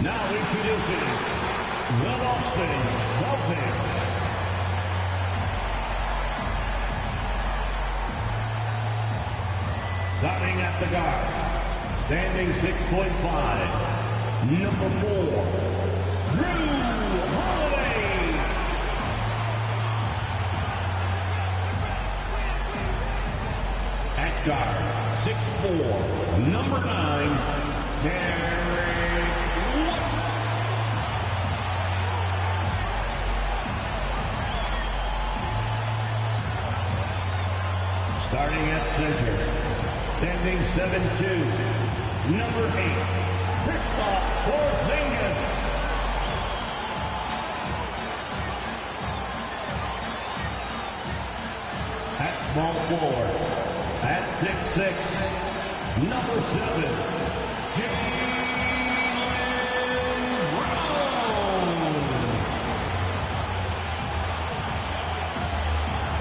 Now introducing the Boston Celtics. Starting at the guard, standing 6'5", number 4, Drew Holiday. At guard, 6'4", number 9, Derek White. Starting at center, standing 7'2", number 8, Kristaps Porzingis. At small forward, at 6'6", number 7, Jaylen Brown.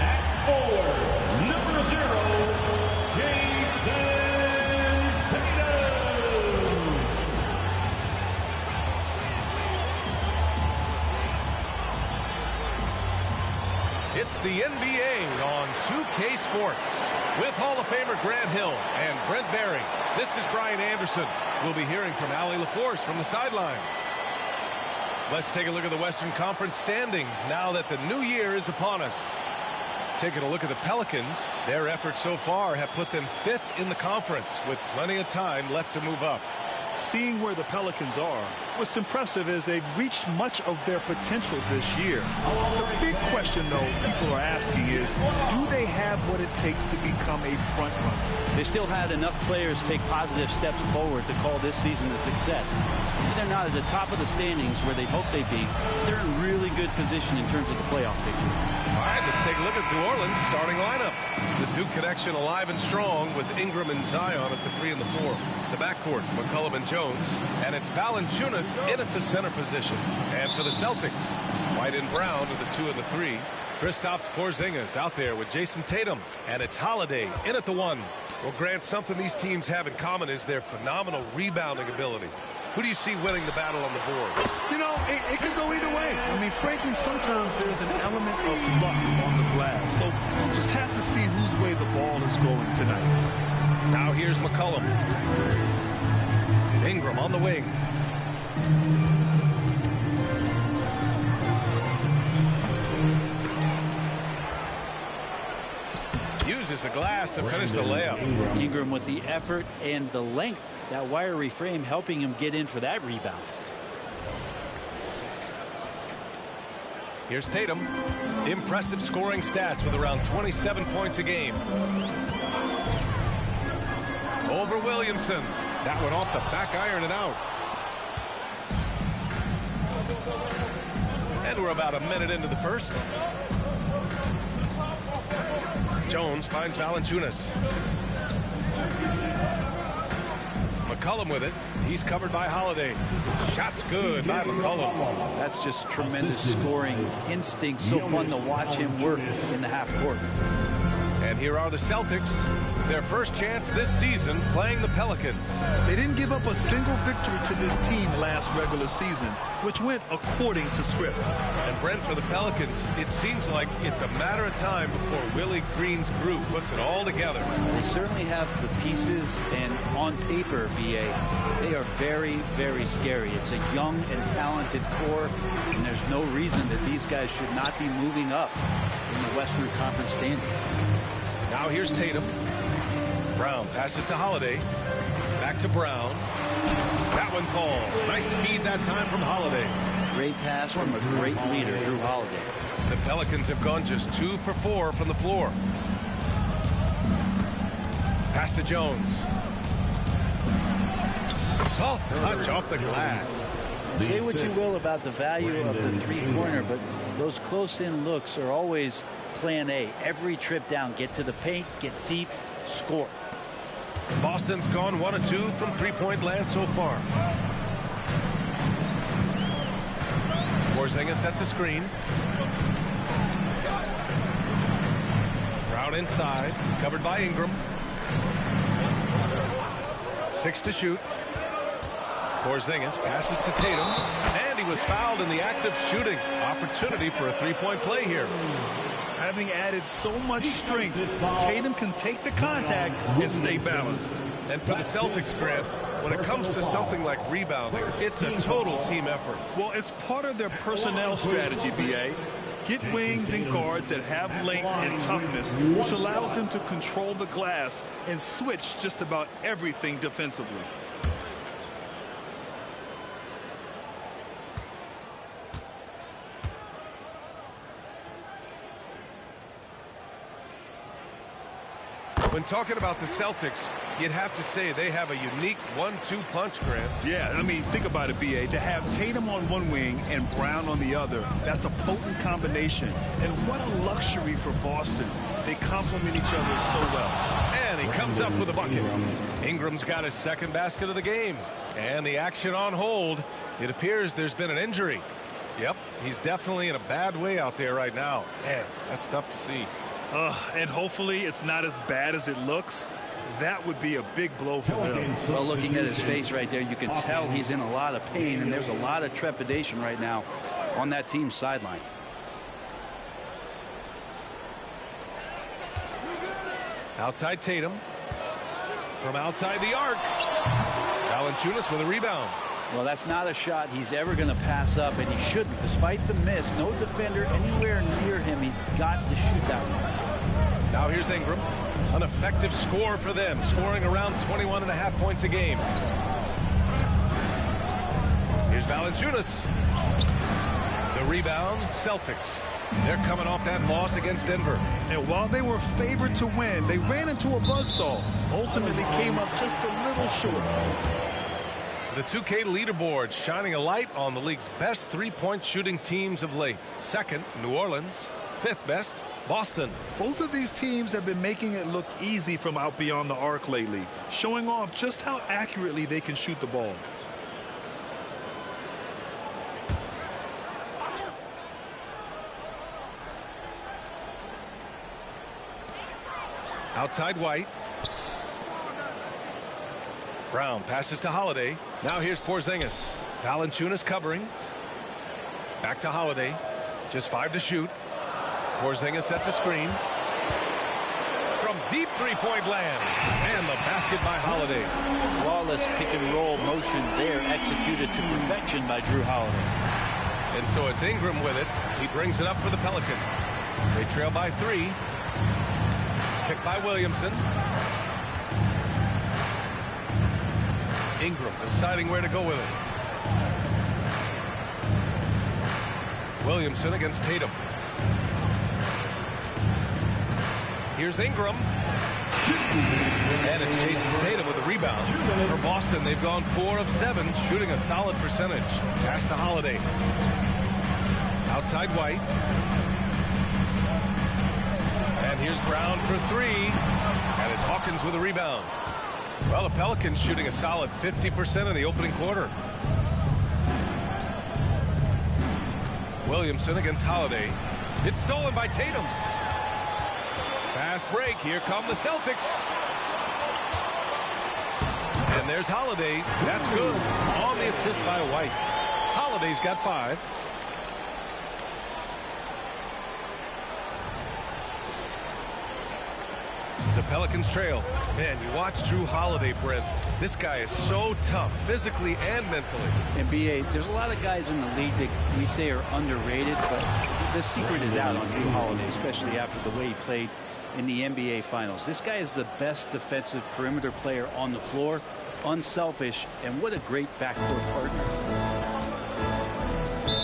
At forward, number 0, Jason Tatum. It's the NBA on 2K Sports with Hall of Famer Grant Hill and Brent Barry. This is Brian Anderson. We'll be hearing from Allie LaForce from the sideline. Let's take a look at the Western Conference standings now that the new year is upon us. Taking a look at the Pelicans, their efforts so far have put them 5th in the conference with plenty of time left to move up. Seeing where the Pelicans are, what's impressive is they've reached much of their potential this year. The big question, though, people are asking is, do they have what it takes to become a front runner? They still had enough players take positive steps forward to call this season a success. Maybe they're not at the top of the standings where they hope they'd be. They're in really good position in terms of the playoff picture. All right, let's take a look at New Orleans' starting lineup. The Duke connection alive and strong with Ingram and Zion at the 3 and the 4. The backcourt, McCollum and Jones. And it's Valanciunas in at the center position. And for the Celtics, White and Brown are the 2 and the 3. Kristaps Porzingis out there with Jason Tatum. And it's Holiday in at the 1. Well, Grant, something these teams have in common is their phenomenal rebounding ability. Who do you see winning the battle on the boards? You know, it could go either way. I mean, frankly, sometimes there's an element of luck on the glass. So we'll just have to see whose way the ball is going tonight. Now here's McCollum. Ingram on the wing. Uses the glass to finish the layup. Ingram with the effort and the length. That wiry frame helping him get in for that rebound. Here's Tatum. Impressive scoring stats with around 27 points a game. Over Williamson. That one off the back iron and out. And we're about a minute into the first. Jones finds Valanciunas. McCollum with it. He's covered by Holiday. Shot's good by McCollum. That's just tremendous scoring instinct. So fun to watch him work in the half court. And here are the Celtics. Their first chance this season playing the Pelicans. They didn't give up a single victory to this team last regular season, which went according to script. And Brent, for the Pelicans, it seems like it's a matter of time before Willie Green's group puts it all together. They certainly have the pieces, and on paper, BA, they are very, very scary. It's a young and talented core, and there's no reason that these guys should not be moving up in the Western Conference standings. Now here's Tatum. Brown passes to Holiday. Back to Brown. That one falls. Nice feed that time from Holiday. Great pass from a great leader, Drew Holiday. The Pelicans have gone just 2 for 4 from the floor. Pass to Jones. Soft touch off the glass. Say what you will about the value of the three-pointer, but those close-in looks are always plan A. Every trip down, get to the paint, get deep, score. Boston's gone 1 of 2 from three-point land so far. Porzingis sets a screen. Brown inside, covered by Ingram. 6 to shoot. Porzingis passes to Tatum, and he was fouled in the act of shooting. Opportunity for a three-point play here. Having added so much strength, Tatum can take the contact and stay balanced. And for the Celtics, Grant, when it comes to something like rebounding, it's a total team effort. Well, it's part of their personnel strategy, B.A. Get wings and guards that have length and toughness, which allows them to control the glass and switch just about everything defensively. When talking about the Celtics, you'd have to say they have a unique 1-2 punch, Grant. Yeah, I mean, think about it, B.A. To have Tatum on one wing and Brown on the other, that's a potent combination. And what a luxury for Boston. They complement each other so well. And he comes up with a bucket. Ingram's got his second basket of the game. And the action on hold. It appears there's been an injury. Yep, he's definitely in a bad way out there right now. Man, that's tough to see. And hopefully it's not as bad as it looks. That would be a big blow for them. Well, looking at his face right there, you can tell he's in a lot of pain, and there's a lot of trepidation right now on that team's sideline. Outside Tatum. From outside the arc. Valanciunas with a rebound. Well, that's not a shot he's ever going to pass up, and he shouldn't. Despite the miss, no defender anywhere near him. He's got to shoot that one. Now here's Ingram. An effective score for them, scoring around 21.5 points a game. Here's Valanciunas. The rebound, Celtics. They're coming off that loss against Denver. And while they were favored to win, they ran into a buzzsaw. Ultimately came up just a little short. The 2K leaderboard shining a light on the league's best three-point shooting teams of late. Second, New Orleans. Fifth best, Boston. Both of these teams have been making it look easy from out beyond the arc lately, showing off just how accurately they can shoot the ball. Outside White. Brown passes to Holiday. Now here's Porzingis. Valanciunas covering. Back to Holiday. Just 5 to shoot. Porzingis sets a screen. From deep three-point land. And the basket by Holiday. Flawless pick-and-roll motion there, executed to perfection by Drew Holiday. And so it's Ingram with it. He brings it up for the Pelicans. They trail by 3. Picked by Williamson. Ingram deciding where to go with it. Williamson against Tatum. Here's Ingram. And it's Jason Tatum with a rebound. For Boston, they've gone 4 of 7, shooting a solid percentage. Pass to Holiday. Outside White. And here's Brown for 3. And it's Hawkins with a rebound. Well, the Pelicans shooting a solid 50% in the opening quarter. Williamson against Holiday. It's stolen by Tatum. Fast break. Here come the Celtics. And there's Holiday. That's good. On the assist by White. Holiday's got 5. The Pelicans trail. Man, you watch Drew Holiday, Brent. This guy is so tough, physically and mentally. And B.A., there's a lot of guys in the league that we say are underrated, but the secret is out on Drew Holiday, especially after the way he played in the NBA Finals. This guy is the best defensive perimeter player on the floor, unselfish, and what a great backcourt partner.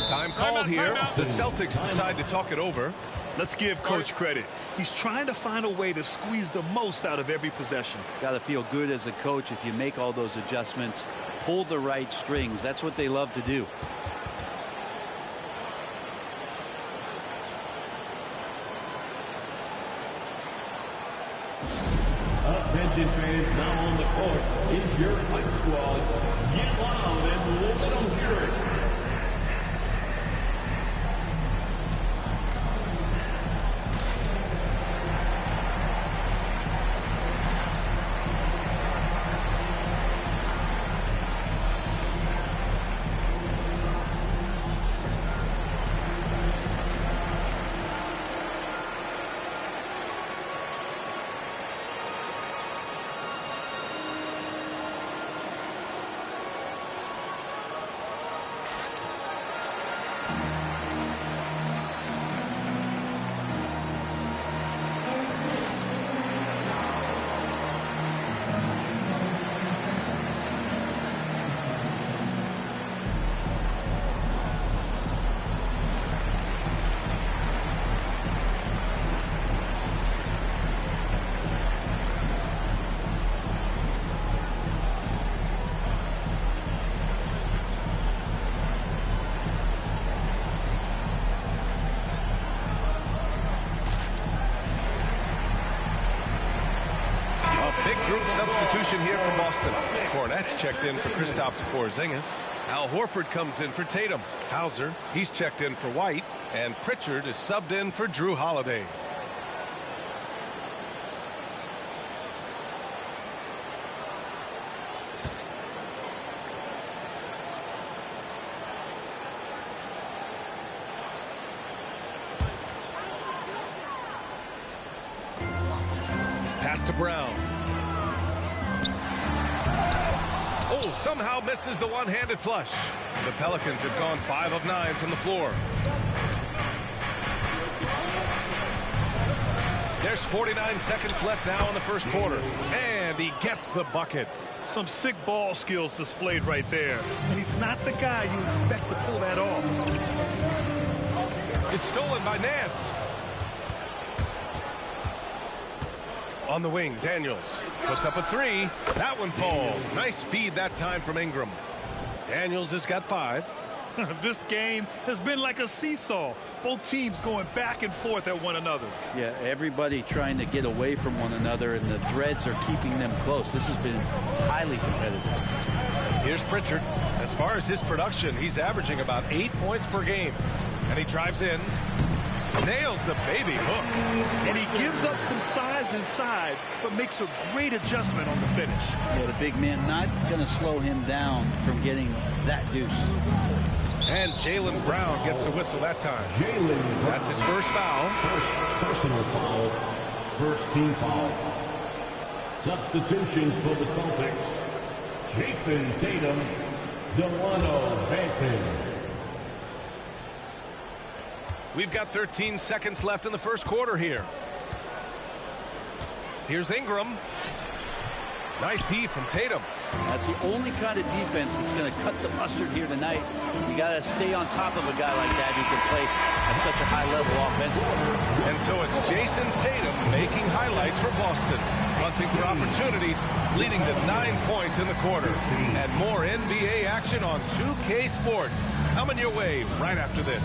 Time called here. The Celtics decide to talk it over. Let's give Coach credit. He's trying to find a way to squeeze the most out of every possession. Got to feel good as a coach if you make all those adjustments, pull the right strings. That's what they love to do. Attention fans, now on the court is your hype squad. Get loud and let them hear it. group substitution here for Boston. Cornette's checked in for Kristaps Porzingis. Al Horford comes in for Tatum. Hauser, he's checked in for White. And Pritchard is subbed in for Drew Holiday. Pass to Brown. Oh, somehow misses the one-handed flush. The Pelicans have gone 5 of 9 from the floor. There's 49 seconds left now in the first quarter. And he gets the bucket. Some sick ball skills displayed right there. And he's not the guy you expect to pull that off. It's stolen by Nance. On the wing, Daniels puts up a three. That one falls. Nice feed that time from Ingram. Daniels has got 5. This game has been like a seesaw. Both teams going back and forth at one another. Yeah, everybody trying to get away from one another, and the threads are keeping them close. This has been highly competitive. Here's Pritchard. As far as his production, he's averaging about 8 points per game. And he drives in. Nails the baby hook. And he gives up some size inside, but makes a great adjustment on the finish. Yeah, the big man not going to slow him down from getting that deuce. And Jaylen Brown gets a whistle that time. That's his first foul. First personal foul. First team foul. Substitutions for the Celtics. Jason Tatum. Delano Banton. We've got 13 seconds left in the first quarter here. Here's Ingram. Nice D from Tatum. That's the only kind of defense that's going to cut the mustard here tonight. You got to stay on top of a guy like that who can play at such a high level offensively. And so it's Jason Tatum making highlights for Boston. Hunting for opportunities, leading to 9 points in the quarter. And more NBA action on 2K Sports coming your way right after this.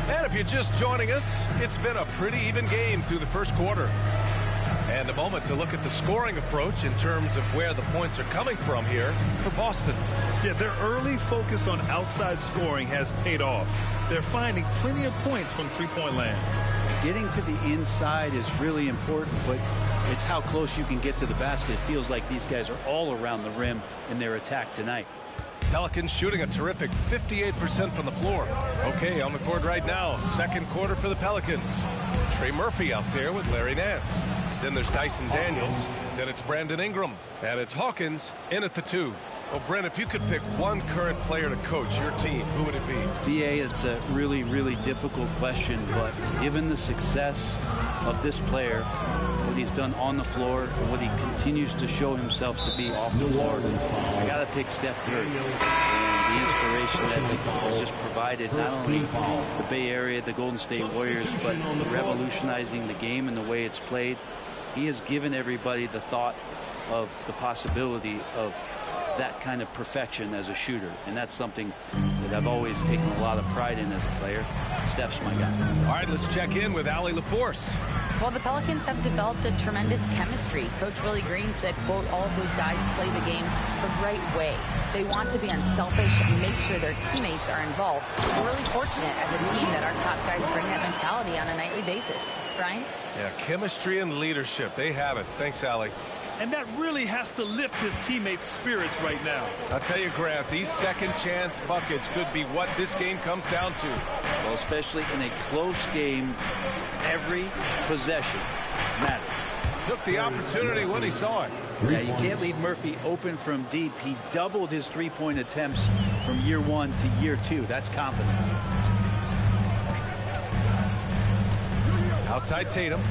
And if you're just joining us, it's been a pretty even game through the first quarter. And a moment to look at the scoring approach in terms of where the points are coming from here for Boston. Yeah, their early focus on outside scoring has paid off. They're finding plenty of points from three-point land. Getting to the inside is really important, but it's how close you can get to the basket. It feels like these guys are all around the rim in their attack tonight. Pelicans shooting a terrific 58% from the floor. Okay, on the court right now, second quarter for the Pelicans. Trey Murphy out there with Larry Nance. Then there's Dyson Daniels. Then it's Brandon Ingram. And it's Hawkins in at the 2. Well, Brent, if you could pick one current player to coach your team, who would it be? BA, it's a really, really difficult question, but given the success of this player, what he's done on the floor, and what he continues to show himself to be off the floor, I got to pick Steph Curry. And the inspiration that he has just provided, not only the Bay Area, the Golden State Warriors, but revolutionizing the game and the way it's played. He has given everybody the thought of the possibility of that kind of perfection as a shooter, and that's something that I've always taken a lot of pride in as a player. Steph's my guy. All right, let's check in with Allie LaForce. Well, the Pelicans have developed a tremendous chemistry. Coach Willie Green said, quote, all of those guys play the game the right way. They want to be unselfish and make sure their teammates are involved. We're really fortunate as a team that our top guys bring that mentality on a nightly basis. Brian? Yeah, chemistry and leadership. They have it. Thanks, Allie. And that really has to lift his teammates' spirits right now. I'll tell you, Grant, these second chance buckets could be what this game comes down to. Well, especially in a close game, every possession matters. Took the opportunity when he saw it. Yeah, you can't leave Murphy open from deep. He doubled his three-point attempts from year 1 to year 2. That's confidence. Outside Tatum.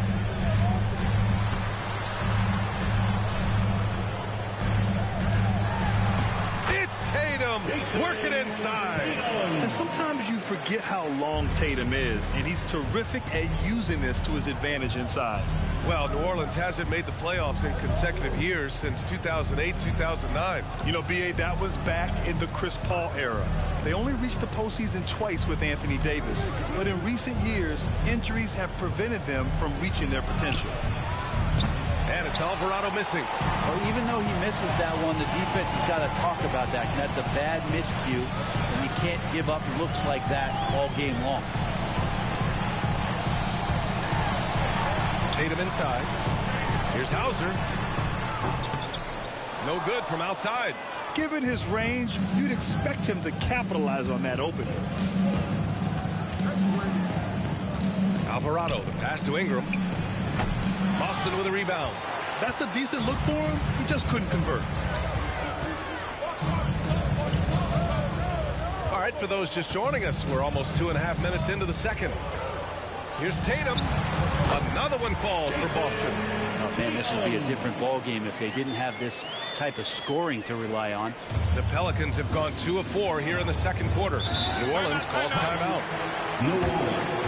Tatum working inside. And sometimes you forget how long Tatum is, and he's terrific at using this to his advantage inside. Well, New Orleans hasn't made the playoffs in consecutive years since 2008, 2009. You know, B.A., that was back in the Chris Paul era. They only reached the postseason twice with Anthony Davis, but in recent years, injuries have prevented them from reaching their potential. And it's Alvarado missing. Well, even though he misses that one, the defense has got to talk about that. That's a bad miscue, and you can't give up looks like that all game long. Tatum inside. Here's Hauser. No good from outside. Given his range, you'd expect him to capitalize on that opening. Alvarado, the pass to Ingram. Boston with a rebound. That's a decent look for him. He just couldn't convert. All right, for those just joining us, we're almost 2.5 minutes into the second. Here's Tatum. Another one falls for Boston. Oh, man, this would be a different ball game if they didn't have this type of scoring to rely on. The Pelicans have gone 2 of 4 here in the second quarter. New Orleans calls timeout. New Orleans.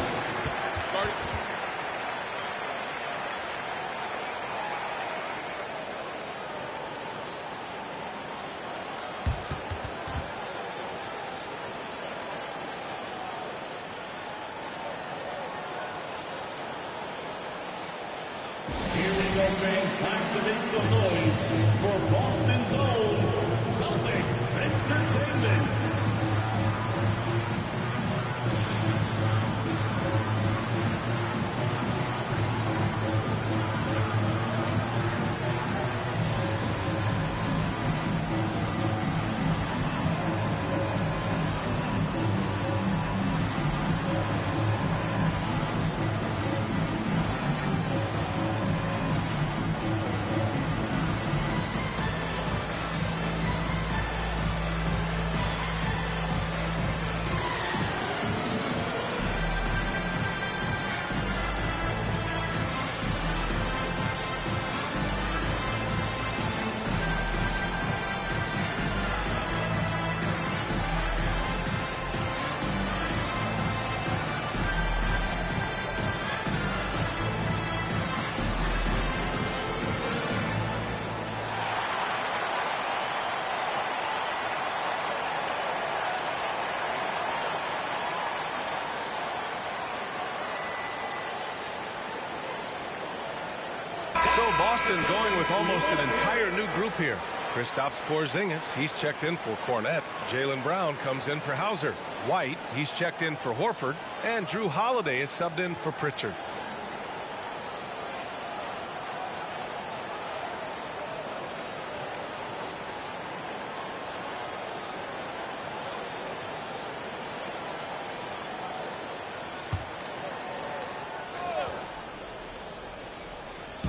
Here we go, fans. Time to make some noise for Boston's own Celtics Entertainment. So Boston going with almost an entire new group here. Kristaps Porzingis, he's checked in for Cornette. Jaylen Brown comes in for Hauser. White, he's checked in for Horford. And Drew Holiday is subbed in for Pritchard.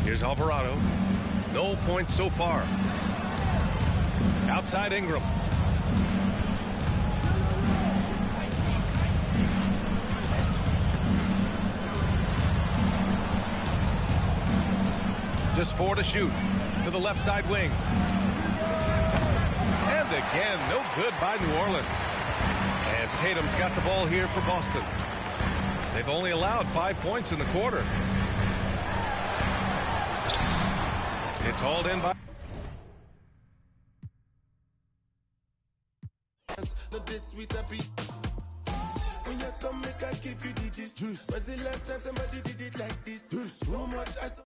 Here's Alvarado. No points so far. Outside Ingram. Just 4 to shoot. To the left side wing. And again, no good by New Orleans. And Tatum's got the ball here for Boston. They've only allowed 5 points in the quarter. It's hauled in by... When you come, make I give you digits. Was the last time somebody did it like this? Too much. Kilometers.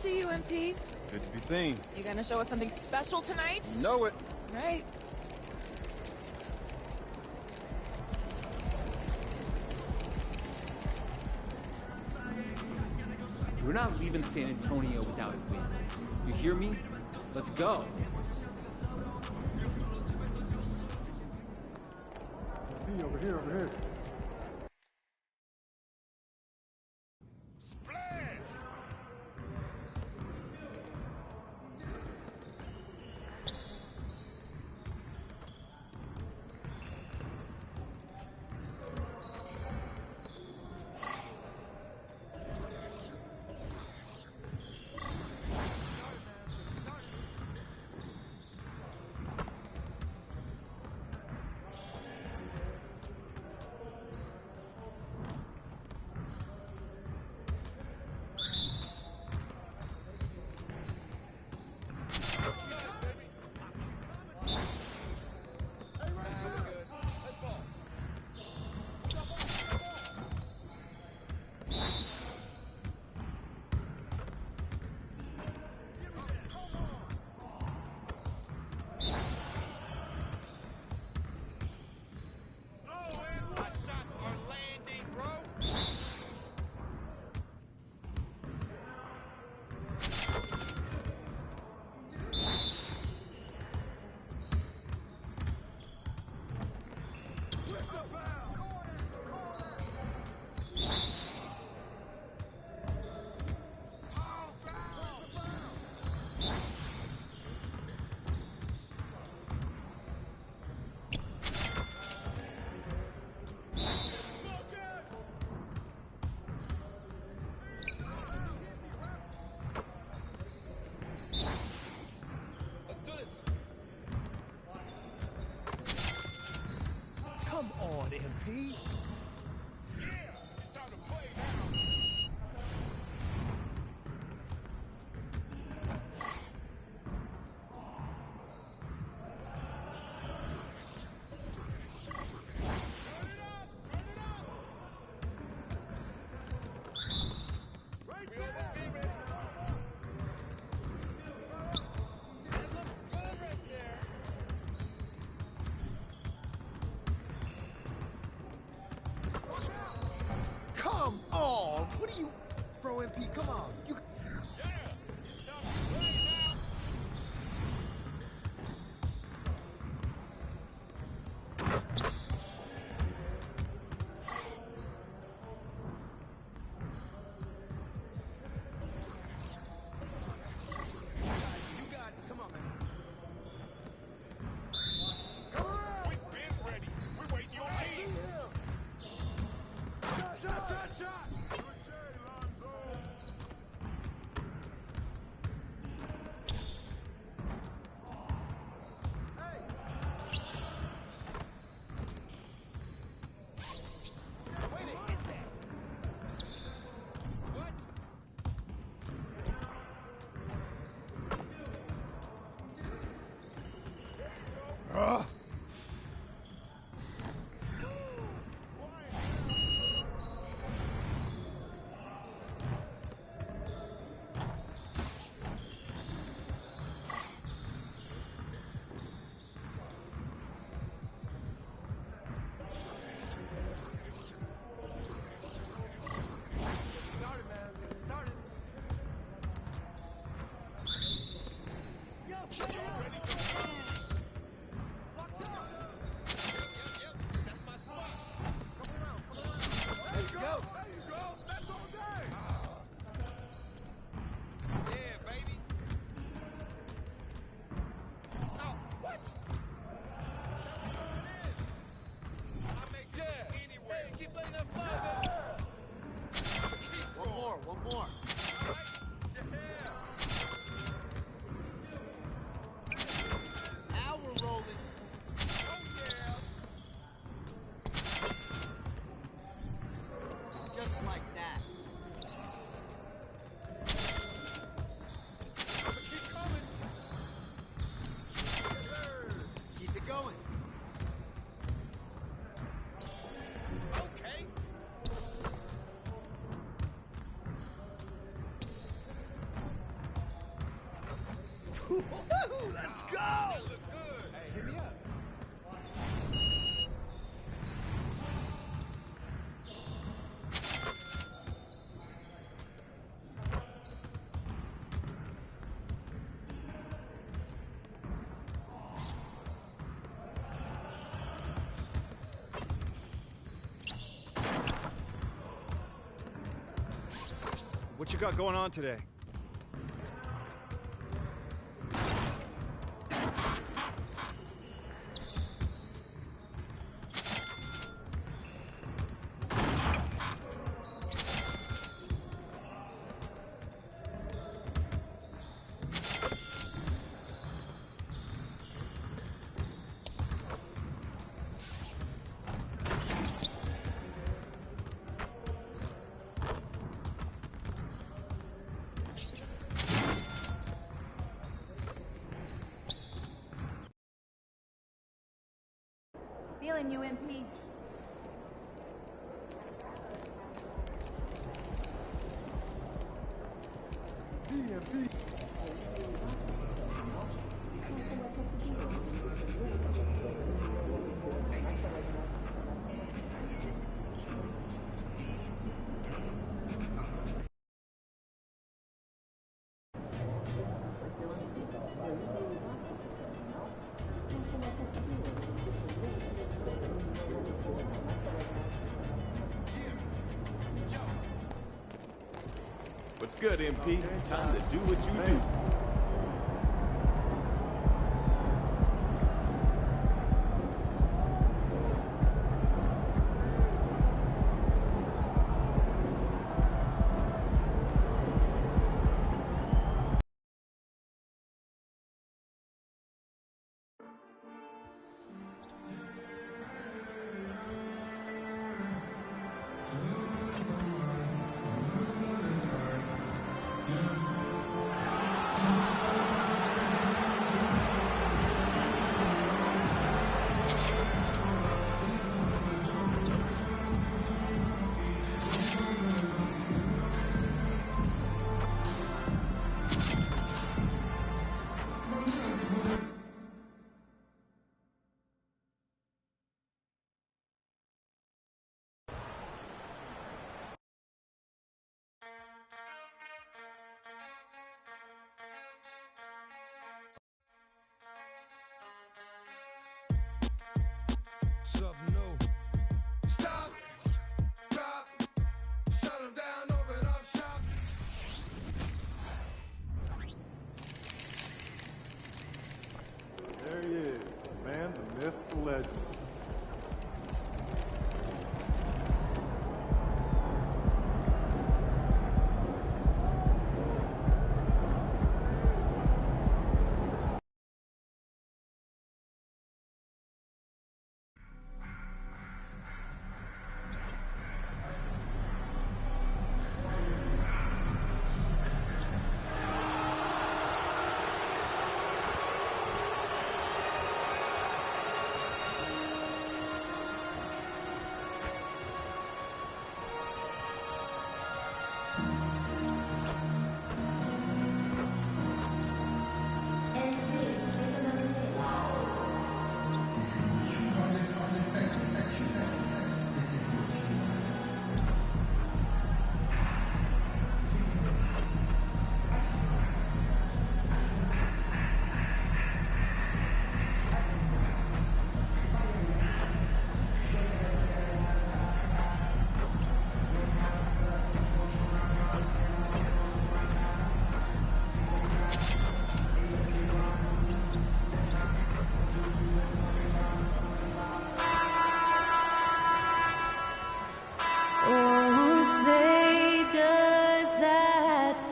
see you, MP. Good to be seen. You gonna show us something special tonight? Know it. Right. We're not leaving San Antonio without a win. You hear me? Let's go. Over here, over here. Come on, MP. Yeah, it's time to play now. Come on. What are you... Bro, MP, come on. You... Let's go! Hey, hit me up. What you got going on today? Feeling you, MP. What's good, MP? Time to do what you do. Something new. Stop, drop, shut them down, open up shop. There he is, the man, the myth, the legend.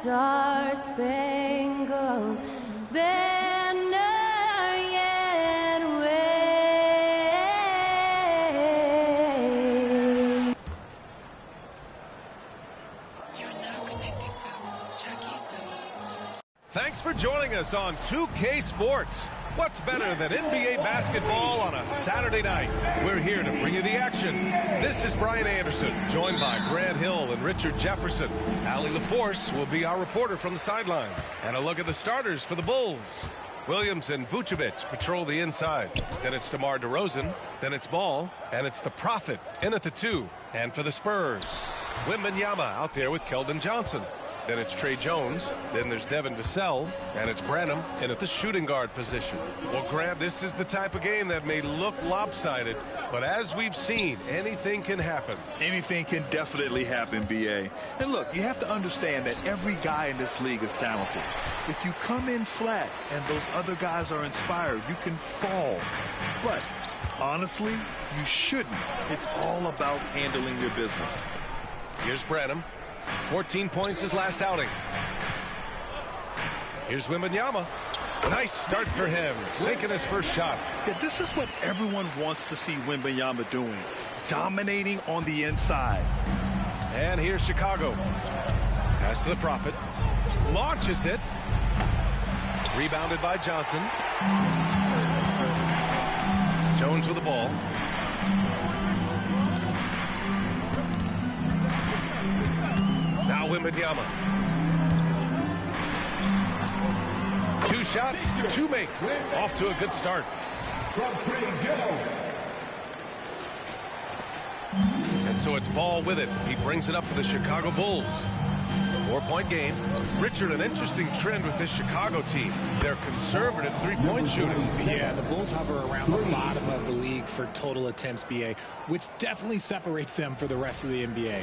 Star-Spangled Banner yet wave. You're now connected to Jackie. Thanks for joining us on 2K Sports. What's better than NBA basketball on a Saturday night? We're here to bring you the action. This is Brian Anderson, joined by Grant Hill and Richard Jefferson. Allie LaForce will be our reporter from the sideline. And a look at the starters for the Bulls. Williams and Vucevic patrol the inside. Then it's DeMar DeRozan. Then it's Ball. And it's the Prophet in at the 2. And for the Spurs, Wembanyama out there with Keldon Johnson. Then it's Trey Jones. Then there's Devin Vassell. And it's Branham in at the shooting guard position. Well, Grant, this is the type of game that may look lopsided, but as we've seen, anything can happen. Anything can definitely happen, B.A. And look, you have to understand that every guy in this league is talented. If you come in flat and those other guys are inspired, you can fall. But honestly, you shouldn't. It's all about handling your business. Here's Branham. 14 points his last outing. Here's Wembanyama. Nice start for him, sinking his first shot. Yeah, this is what everyone wants to see Wembanyama doing, dominating on the inside. And here's Chicago. Pass to the Prophet. Launches it. Rebounded by Johnson. Jones with the ball. Now Wembanyama. 2 shots, 2 makes. Off to a good start. And so it's Ball with it. He brings it up for the Chicago Bulls. 4-point game. Richard, an interesting trend with this Chicago team. They're conservative 3-point shooting. Yeah, the Bulls hover around the bottom of the league for total attempts, BA, which definitely separates them for the rest of the NBA.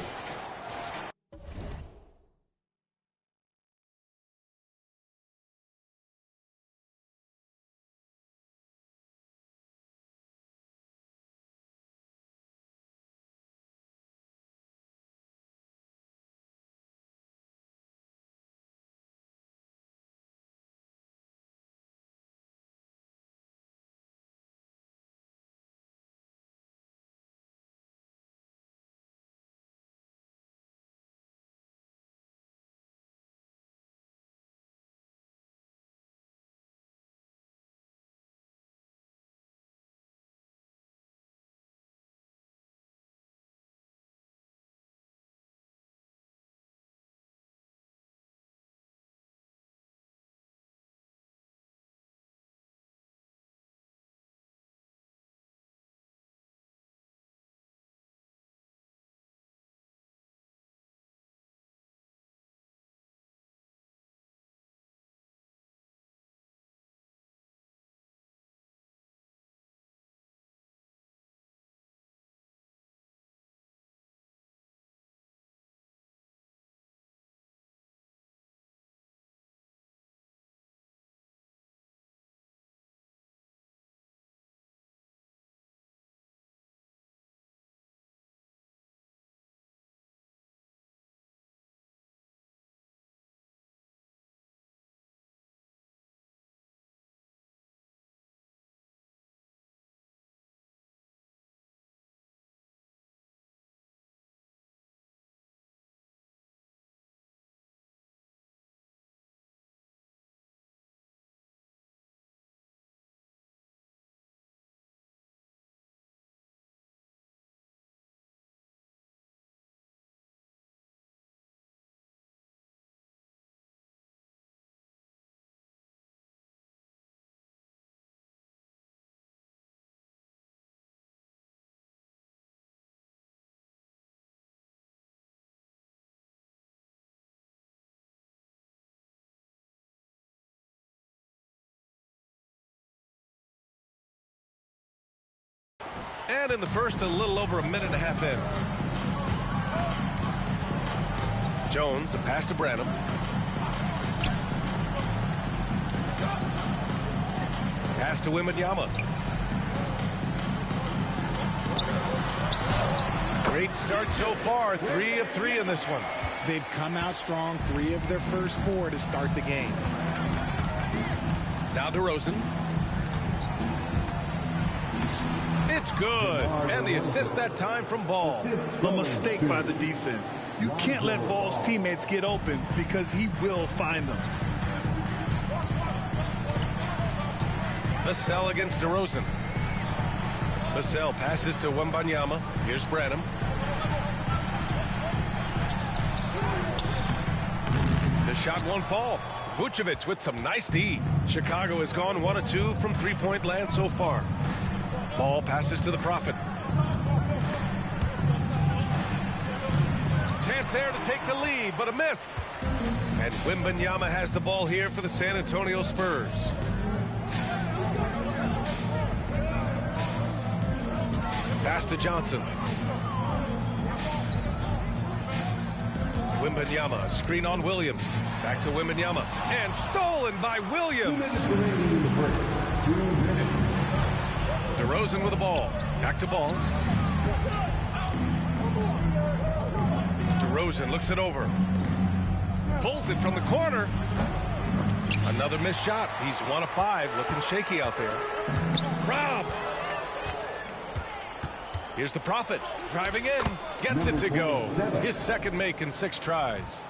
And in the first, a little over a minute and a half in. Jones, the pass to Branham. Pass to Wembanyama. Great start so far. 3 of 3 in this one. They've come out strong. 3 of their first 4 to start the game. Now DeRozan. It's good. And the assist that time from Ball. A mistake by the defense. You can't let Ball's teammates get open because he will find them. The Vassell against DeRozan. Vassell passes to Wembanyama. Here's Branham. The shot won't fall. Vucevic with some nice D. Chicago has gone 1 of 2 from three-point land so far. Ball passes to the Prophet. Chance there to take the lead, but a miss. And Wembanyama has the ball here for the San Antonio Spurs. Pass to Johnson. Wembanyama, screen on Williams. Back to Wembanyama. And stolen by Williams. DeRozan with the ball. Back to Ball. DeRozan looks it over. Pulls it from the corner. Another missed shot. He's 1 of 5. Looking shaky out there. Robbed. Here's the Prophet. Driving in. Gets it to go. His second make in 6 tries.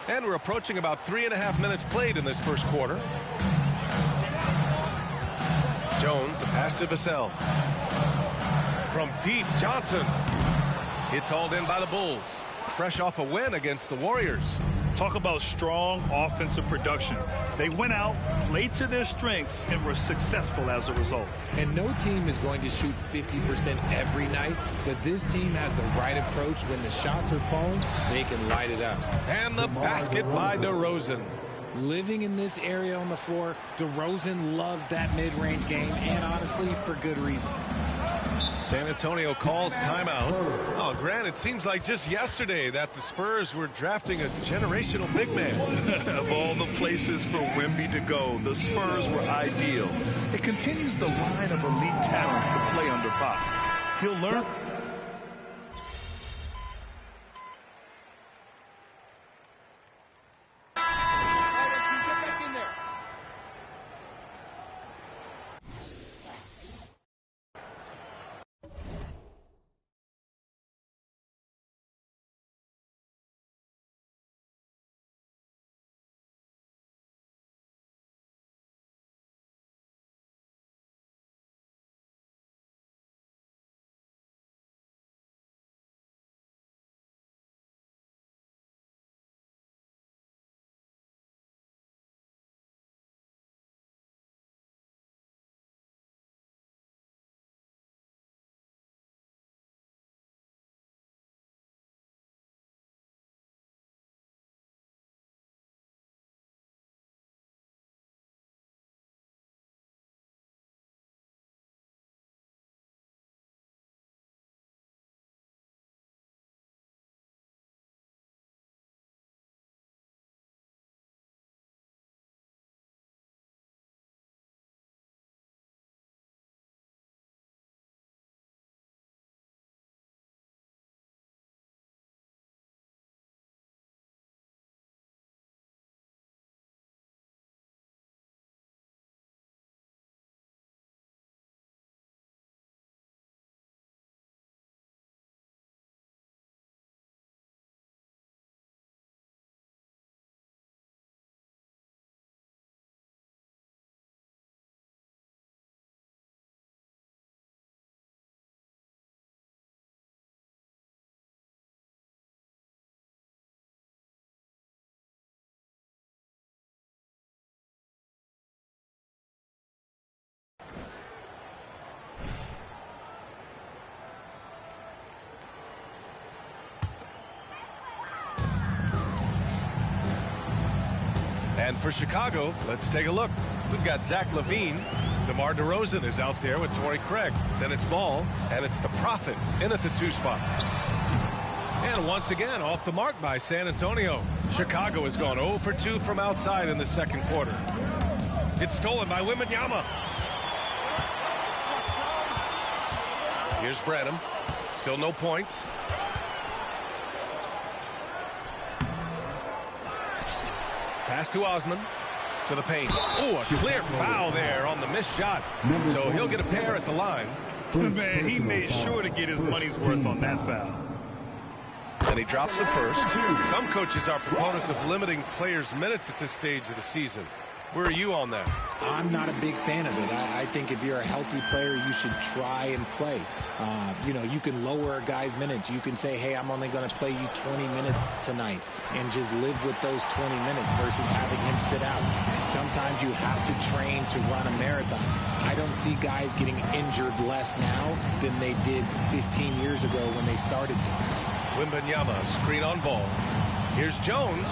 And we're approaching about 3.5 minutes played in this first quarter. Jones, the pass to Vassell. From deep, Johnson. It's hauled in by the Bulls. Fresh off a win against the Warriors. Talk about strong offensive production. They went out, played to their strengths, and were successful as a result. And no team is going to shoot 50% every night, but this team has the right approach. When the shots are falling, they can light it up. And the basket by DeRozan. Living in this area on the floor, DeRozan loves that mid-range game, and honestly, for good reason. San Antonio calls timeout. Oh, Grant, it seems like just yesterday that the Spurs were drafting a generational big man. Of all the places for Wemby to go, the Spurs were ideal. It continues the line of elite talents to play under Pop. He'll learn. And for Chicago, let's take a look. We've got Zach LaVine. DeMar DeRozan is out there with Torrey Craig. Then it's Ball, and it's the Prophet in at the 2 spot. And once again, off the mark by San Antonio. Chicago has gone 0 for 2 from outside in the second quarter. It's stolen by Wembanyama. Here's Branham. Still no points. Pass to Osman. To the paint. Oh, a clear foul there on the missed shot. So he'll get a pair at the line. Man, he made sure to get his money's worth on that foul. And he drops the first. Some coaches are proponents of limiting players' minutes at this stage of the season. Where are you on that? I'm not a big fan of it. I think if you're a healthy player, you should try and play. You can lower a guy's minutes. You can say, hey, I'm only going to play you 20 minutes tonight and just live with those 20 minutes versus having him sit out. Sometimes you have to train to run a marathon. I don't see guys getting injured less now than they did 15 years ago when they started this. Wembanyama, screen on ball. Here's Jones.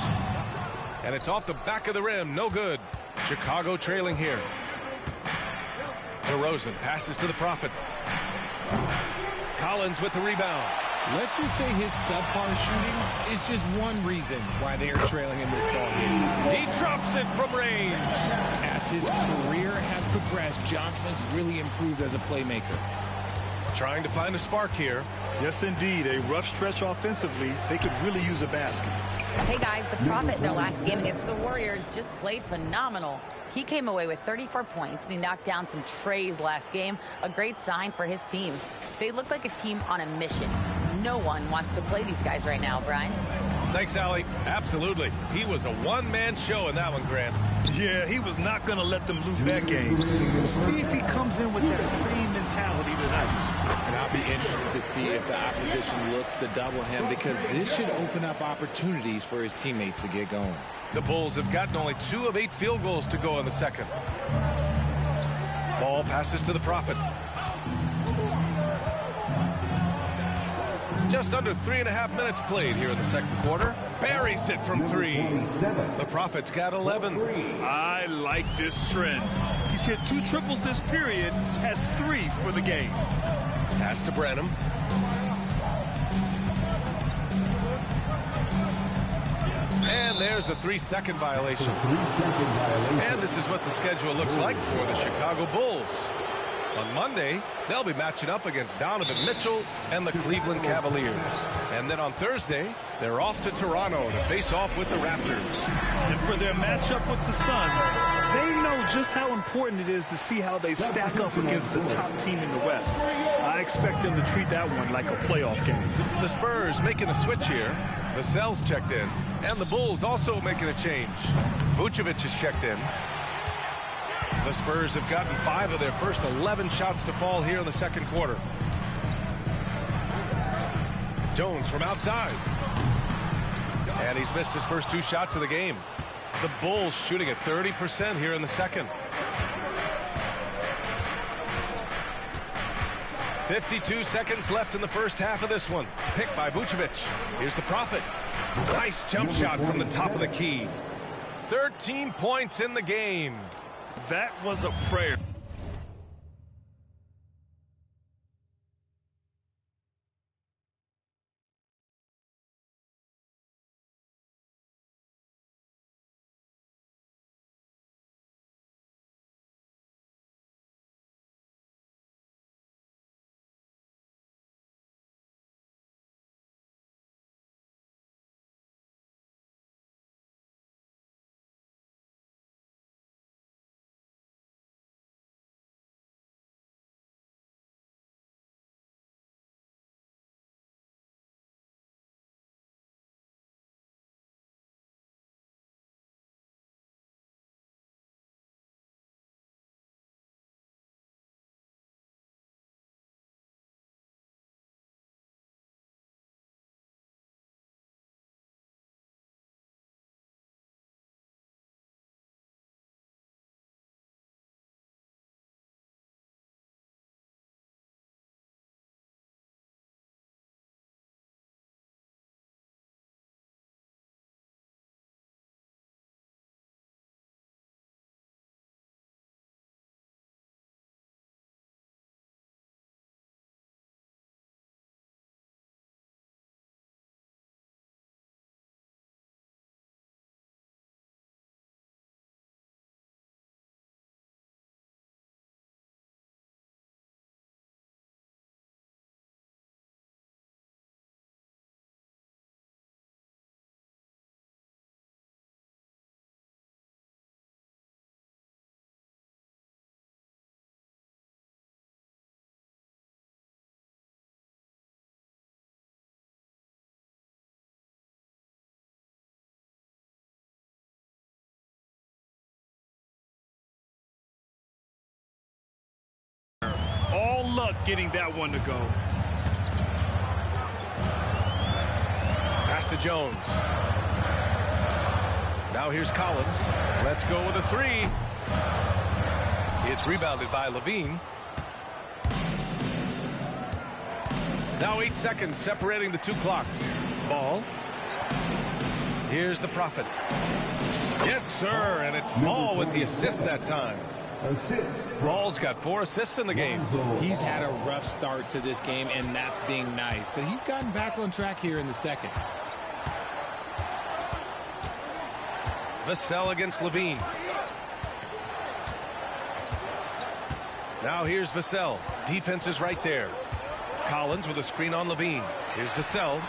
And it's off the back of the rim. No good. Chicago trailing here. DeRozan passes to the Prophet. Collins with the rebound. Let's just say his subpar shooting is just one reason why they are trailing in this ball game. He drops it from range. As his career has progressed, Johnson has really improved as a playmaker. Trying to find a spark here. Yes, indeed. A rough stretch offensively. They could really use a basket. Hey, guys, the Prophet in their last game against the Warriors just played phenomenal. He came away with 34 points, and he knocked down some trays last game. A great sign for his team. They look like a team on a mission. No one wants to play these guys right now, Brian. Thanks, Allie. Absolutely. He was a one-man show in that one, Grant. Yeah, he was not going to let them lose that game. We'll see if he comes in with that same mentality tonight. And I'll be interested to see if the opposition looks to double him, because this should open up opportunities for his teammates to get going. The Bulls have gotten only 2 of 8 field goals to go in the second. Ball passes to the Prophet. Just under 3.5 minutes played here in the second quarter. Buries it from 3. The Prophet's got 11. I like this trend. He's hit 2 triples this period, has 3 for the game. Pass to Branham. And there's a 3-second violation. And this is what the schedule looks like for the Chicago Bulls. On Monday, they'll be matching up against Donovan Mitchell and the Cleveland Cavaliers. And then on Thursday, they're off to Toronto to face off with the Raptors. And for their matchup with the Suns, they know just how important it is to see how they stack up against the top team in the West. I expect them to treat that one like a playoff game. The Spurs making a switch here. Vassell's checked in. And the Bulls also making a change. Vucevic is checked in. The Spurs have gotten 5 of their first 11 shots to fall here in the second quarter. Jones from outside. And he's missed his first 2 shots of the game. The Bulls shooting at 30% here in the second. 52 seconds left in the first half of this one. Picked by Vucevic. Here's the Prophet. Nice jump shot from the top of the key. 13 points in the game. That was a prayer. luck getting that one to go. Pass to Jones. Now here's Collins. Let's go with a three. It's rebounded by Levine. Now 8 seconds separating the two clocks. Ball. Here's the Prophet. Yes, sir, and it's Ball with the assist that time. Ball's got 4 assists in the game. He's had a rough start to this game, and that's being nice. But he's gotten back on track here in the second. Vassell against Levine. Now here's Vassell. Defense is right there. Collins with a screen on Levine. Here's Vassell.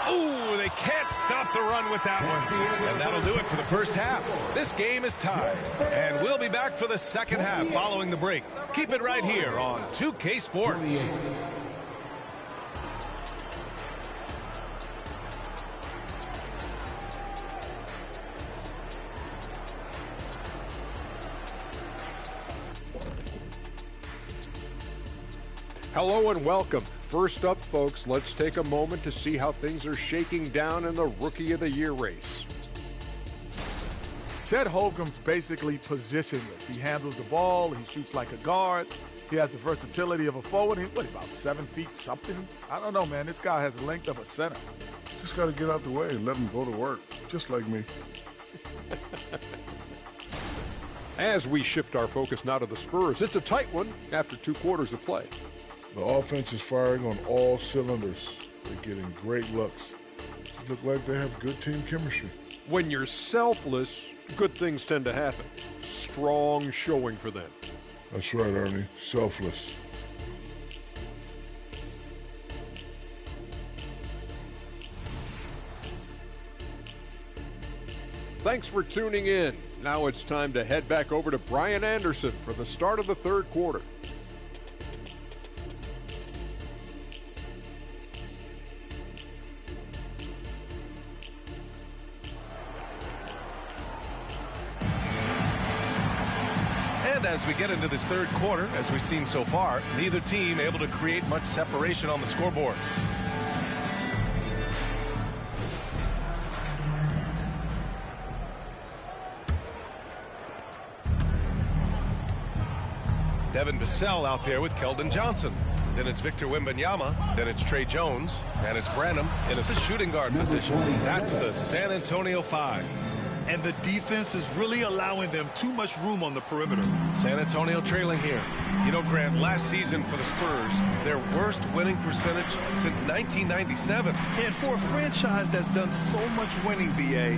Ooh, they can't stop the run with that one. And that'll do it for the first half. This game is tied. And we'll be back for the second half following the break. Keep it right here on 2K Sports. Hello and welcome. First up, folks, let's take a moment to see how things are shaking down in the Rookie of the Year race. Chet Holmgren's basically positionless. He handles the ball. He shoots like a guard. He has the versatility of a forward. He's, about 7 feet something? I don't know, man. This guy has the length of a center. Just got to get out the way and let him go to work, just like me. As we shift our focus now to the Spurs, it's a tight one after 2 quarters of play. The offense is firing on all cylinders. They're getting great looks. They look like they have good team chemistry. When you're selfless, good things tend to happen. Strong showing for them. That's right, Ernie. Selfless. Thanks for tuning in. Now it's time to head back over to Brian Anderson for the start of the third quarter. And as we get into this third quarter, as we've seen so far, neither team able to create much separation on the scoreboard. Devin Vassell out there with Keldon Johnson. Then it's Victor Wembanyama. Then it's Trey Jones. And it's Branham in at the shooting guard position. That's the San Antonio 5. And the defense is really allowing them too much room on the perimeter. San Antonio trailing here. You know, Grant, last season for the Spurs, their worst winning percentage since 1997. And for a franchise that's done so much winning, BA,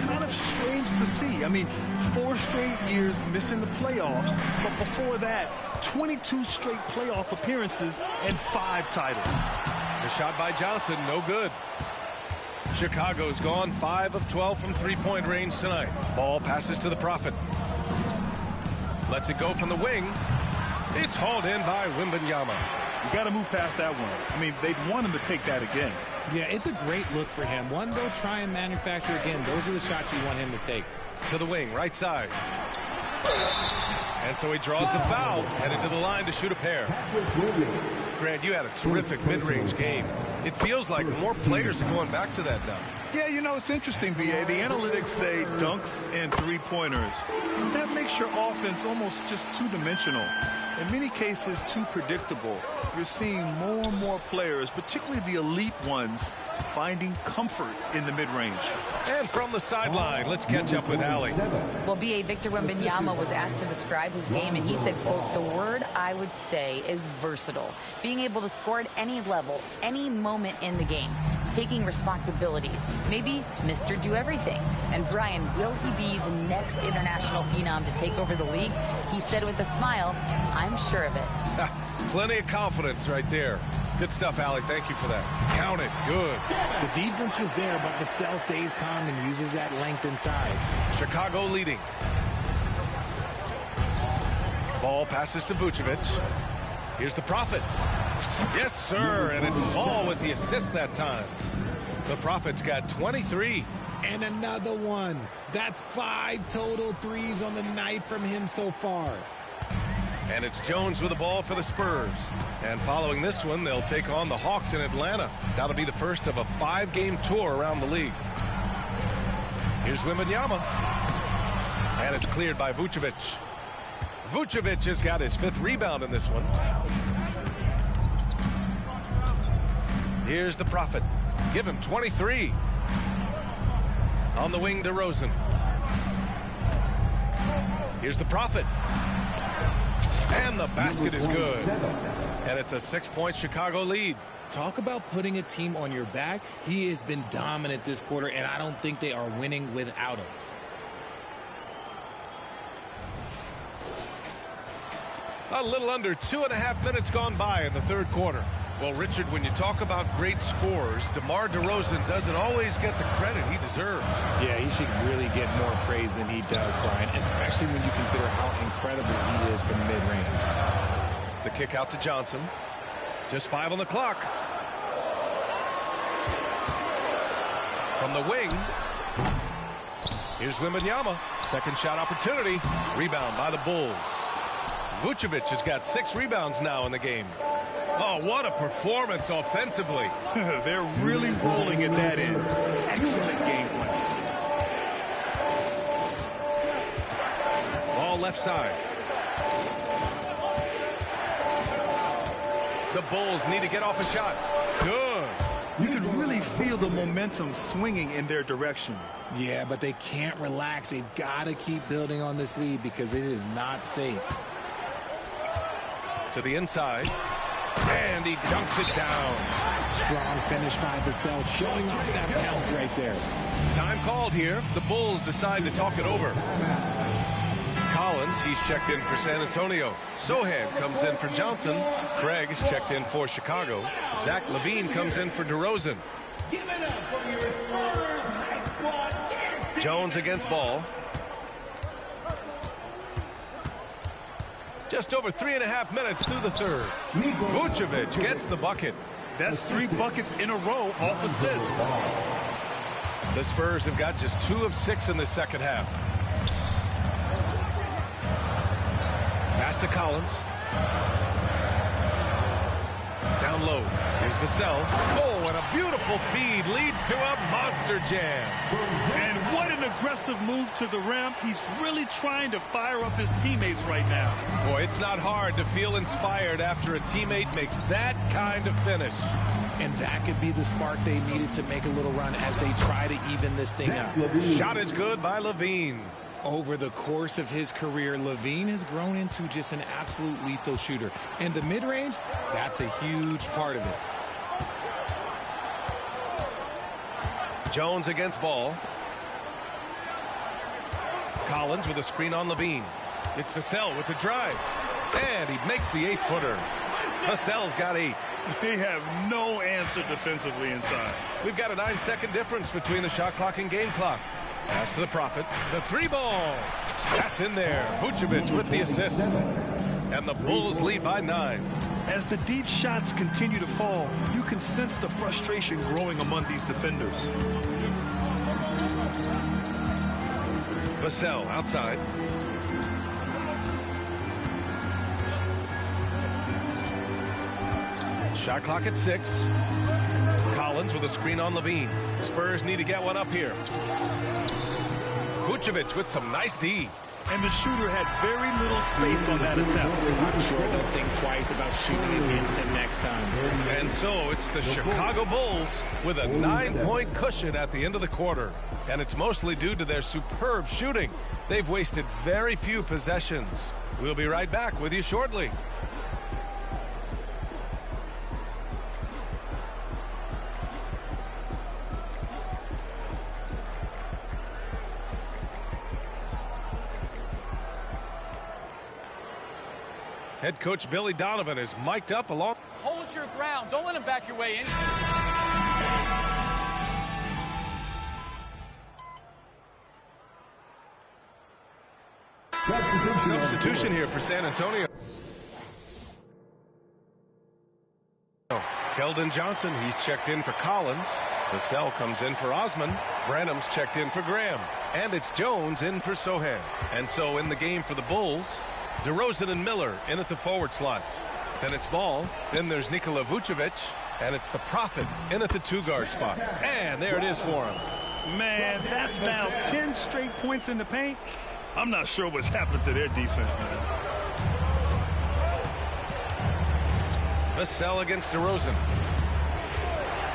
kind of strange to see. I mean, 4 straight years missing the playoffs, but before that, 22 straight playoff appearances and 5 titles. The shot by Johnson, no good. Chicago's gone 5 of 12 from three-point range tonight. Ball passes to the Prophet. Lets it go from the wing. It's hauled in by Wembanyama. You got to move past that one. I mean, they'd want him to take that again. Yeah, it's a great look for him. One they'll try and manufacture again. Those are the shots you want him to take. To the wing, right side. And so he draws the foul, headed to the line to shoot a pair. Grant, you had a terrific mid-range game. It feels like more players are going back to that now. Yeah, you know, it's interesting, BA. The analytics say dunks and three-pointers. That makes your offense almost just two-dimensional. In many cases, too predictable. You're seeing more and more players, particularly the elite ones, finding comfort in the mid-range. And from the sideline, let's catch up with Allie. Well, B.A. Victor Wembanyama was asked to describe his game, and he said, quote, "The word I would say is versatile. Being able to score at any level, any moment in the game, taking responsibilities, maybe Mr. Do-Everything." And Brian, will he be the next international phenom to take over the league? He said with a smile, "I'm sure of it." Plenty of confidence right there. Good stuff, Allie. Thank you for that. Count it. Good. The defense was there, but Vassell stays calm and uses that length inside. Chicago leading. Ball passes to Vucevic. Here's the Prophet. Yes, sir. And it's Ball with the assist that time. The Prophet's got 23. And another one. That's 5 total threes on the night from him so far. And it's Jones with the ball for the Spurs. And following this one, they'll take on the Hawks in Atlanta. That'll be the first of a 5-game tour around the league. Here's Wembanyama. And it's cleared by Vucevic. Vucevic has got his 5th rebound in this one. Here's the Prophet. Give him 23. On the wing, DeRozan. Here's the Prophet. And the basket is good. And it's a 6-point Chicago lead. Talk about putting a team on your back. He has been dominant this quarter, and I don't think they are winning without him. A little under 2.5 minutes gone by in the 3rd quarter. Well, Richard, when you talk about great scores, DeMar DeRozan doesn't always get the credit he deserves. Yeah, he should really get more praise than he does, Brian, especially when you consider how incredible he is from mid-range. The kick out to Johnson. Just 5 on the clock. From the wing. Here's Wembanyama. Second shot opportunity. Rebound by the Bulls. Vucevic has got 6 rebounds now in the game. Oh, what a performance offensively. They're really rolling at that end. Excellent game plan. Ball left side. The Bulls need to get off a shot. Good. You can really feel the momentum swinging in their direction. Yeah, but they can't relax. They've got to keep building on this lead because it is not safe. To the inside. And he dunks it down. Strong finish by Vassell, showing off that bounce right there. Time called here. The Bulls decide to talk it over. Collins, he's checked in for San Antonio. Sohan comes in for Johnson. Craig is checked in for Chicago. Zach LaVine comes in for DeRozan. Give it up for your Spurs High Squad. Jones against Ball. Just over 3.5 minutes through the 3rd. Vucevic gets the bucket. That's 3 buckets in a row off assist. The Spurs have got just 2 of 6 in the second half. Pass to Collins. Down low. Here's Vassell. Oh, and a beautiful feed leads to a monster jam. And what an aggressive move to the rim. He's really trying to fire up his teammates right now. Boy, it's not hard to feel inspired after a teammate makes that kind of finish. And that could be the spark they needed to make a little run as they try to even this thing out. Shot is good by LaVine. Over the course of his career, LaVine has grown into just an absolute lethal shooter. And the mid-range, that's a huge part of it. Jones against Ball. Collins with a screen on LaVine. It's Vassell with the drive. And he makes the 8-footer. Vassell's got 8. They have no answer defensively inside. We've got a 9-second difference between the shot clock and game clock. Pass to the Prophet. The 3 ball. That's in there. Vucevic with the assist. And the Bulls lead by 9. As the deep shots continue to fall, you can sense the frustration growing among these defenders. Vassell outside. Shot clock at 6. Collins with a screen on LaVine. Spurs need to get one up here. Vucevic with some nice D. And the shooter had very little space on that attempt. I'm sure they'll think twice about shooting against him next time. And so it's the Chicago Bulls with a 9-point cushion at the end of the quarter. And it's mostly due to their superb shooting. They've wasted very few possessions. We'll be right back with you shortly. Head coach Billy Donovan is mic'd up along. Hold your ground. Don't let him back your way in. Substitution here for San Antonio. Keldon Johnson, he's checked in for Collins. Vassell comes in for Osman. Branham's checked in for Graham. And it's Jones in for Sohan. And so in the game for the Bulls, DeRozan and Miller in at the forward slots. Then it's Ball. Then there's Nikola Vucevic. And it's the Prophet in at the 2-guard spot. And there it is for him. Man, that's now 10 straight points in the paint. I'm not sure what's happened to their defense, man. Vassell against DeRozan.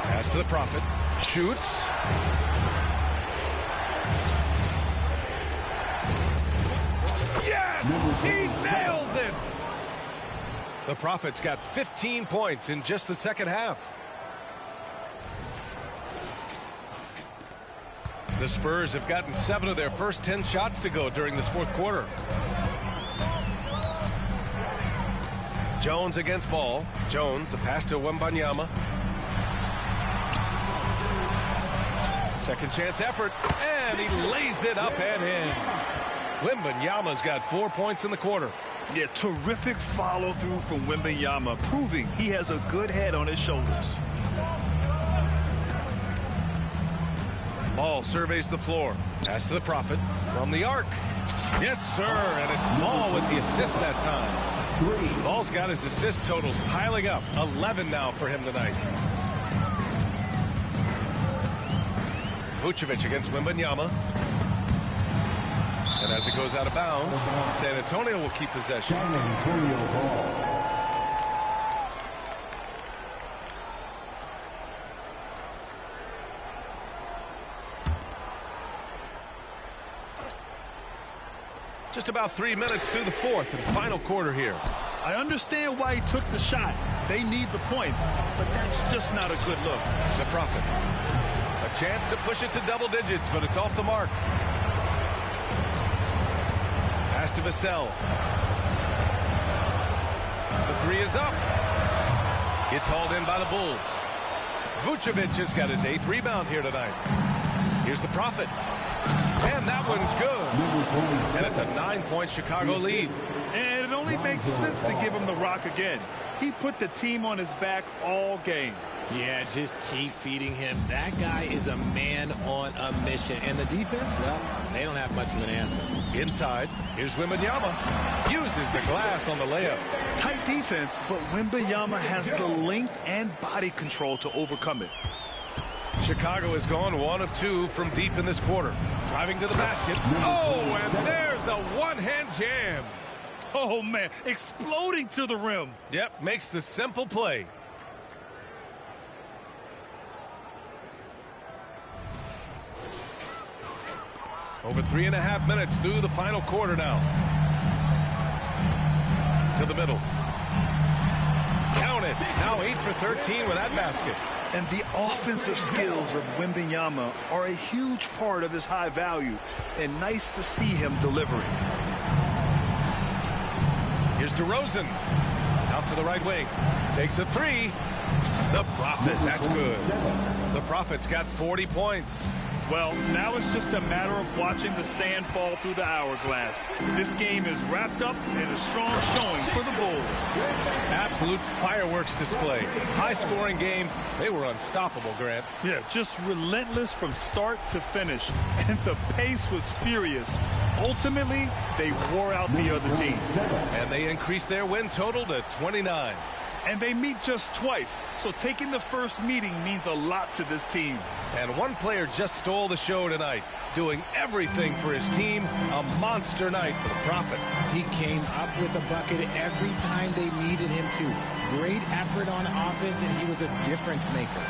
Pass to the Prophet. Shoots. Yes! He nails it! The Prophet's got 15 points in just the second half. The Spurs have gotten 7 of their first 10 shots to go during this fourth quarter. Jones against Ball. Jones, the pass to Wembanyama. Second chance effort, and he lays it up and in. Wembanyama's got 4 points in the quarter. Yeah, terrific follow-through from Wembanyama, proving he has a good head on his shoulders. Ball surveys the floor. Pass to the Prophet from the arc. Yes, sir, and it's Ball with the assist that time. Ball's got his assist totals piling up. 11 now for him tonight. Vucevic against Wembanyama. And as it goes out of bounds, San Antonio will keep possession. Just about 3 minutes through the fourth and final quarter here. I understand why he took the shot. They need the points, but that's just not a good look. The Prophet. A chance to push it to double digits, but it's off the mark. Pass to Vassell. The 3 is up. It's hauled in by the Bulls. Vucevic has got his 8th rebound here tonight. Here's the Prophet. And that one's good. And it's a 9-point Chicago lead. And it only makes sense to give him the rock again. He put the team on his back all game. Yeah, just keep feeding him. That guy is a man on a mission. And the defense, well, they don't have much of an answer. Inside, here's Wembanyama. Uses the glass on the layup. Tight defense, but Wembanyama has the length and body control to overcome it. Chicago has gone 1 of 2 from deep in this quarter. Driving to the basket. Oh, and there's a one-hand jam. Oh, man, exploding to the rim. Yep, makes the simple play. Over 3.5 minutes through the final quarter now. To the middle. Count it. Now 8 for 13 with that basket. And the offensive skills of Wembanyama are a huge part of his high value. And nice to see him delivering. Here's DeRozan. Out to the right wing. Takes a 3. The Prophet. That's good. The Prophet's got 40 points. Well, now it's just a matter of watching the sand fall through the hourglass. This game is wrapped up in a strong showing for the Bulls. Absolute fireworks display. High-scoring game. They were unstoppable, Grant. Yeah, just relentless from start to finish. And the pace was furious. Ultimately, they wore out the other team. And they increased their win total to 29. And they meet just twice, so taking the first meeting means a lot to this team. And one player just stole the show tonight, doing everything for his team. A monster night for the Prophet. He came up with a bucket every time they needed him to. Great effort on offense, and he was a difference maker.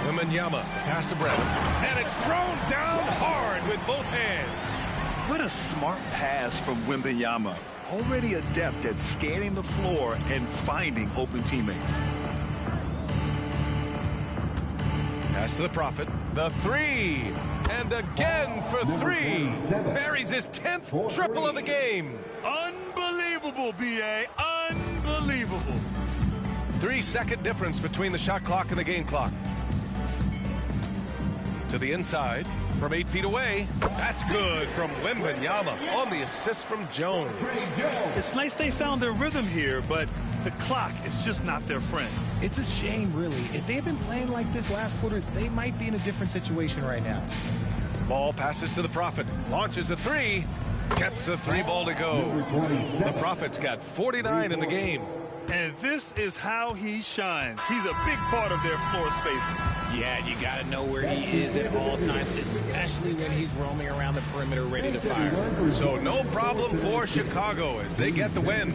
Wembanyama, pass to Brett. And it's thrown down hard with both hands. What a smart pass from Wembanyama. Already adept at scanning the floor and finding open teammates. Pass to the Prophet. The 3. And again for 3. Buries his 10th triple of the game. Unbelievable, B.A. Unbelievable. 3-second difference between the shot clock and the game clock. To the inside. From 8 feet away, that's good from Wembanyama on the assist from Jones. It's nice they found their rhythm here, but the clock is just not their friend. It's a shame, really. If they had been playing like this last quarter, they might be in a different situation right now. Ball passes to the Prophet, launches a 3, Gets the 3 ball to go. The Prophet's got 49 in the game. And this is how he shines. He's a big part of their floor spacing. Yeah, you got to know where he is at all times, especially when he's roaming around the perimeter ready to fire. So no problem for Chicago as they get the win.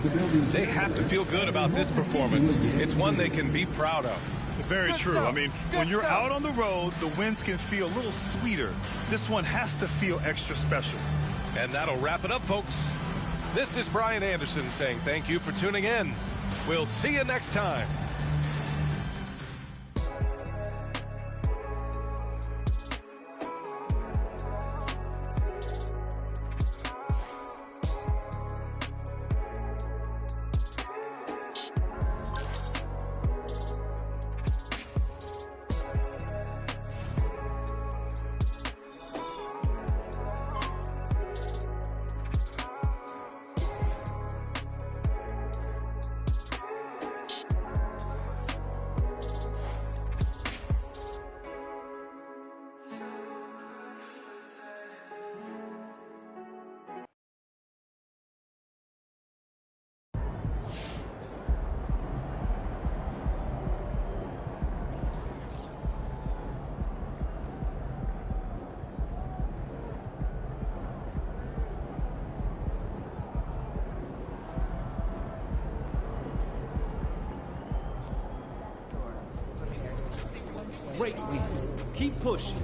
They have to feel good about this performance. It's one they can be proud of. Very true. I mean, when you're out on the road, the wins can feel a little sweeter. This one has to feel extra special. And that'll wrap it up, folks. This is Brian Anderson saying thank you for tuning in. We'll see you next time. Great week. Keep pushing.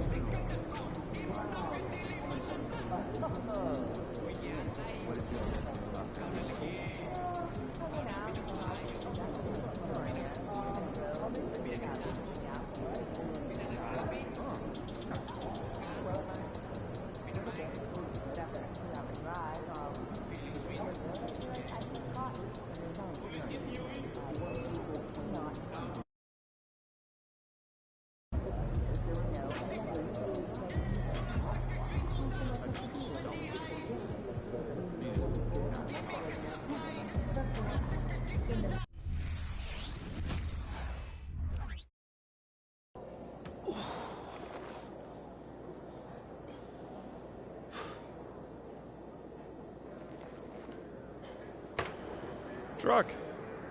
Truck,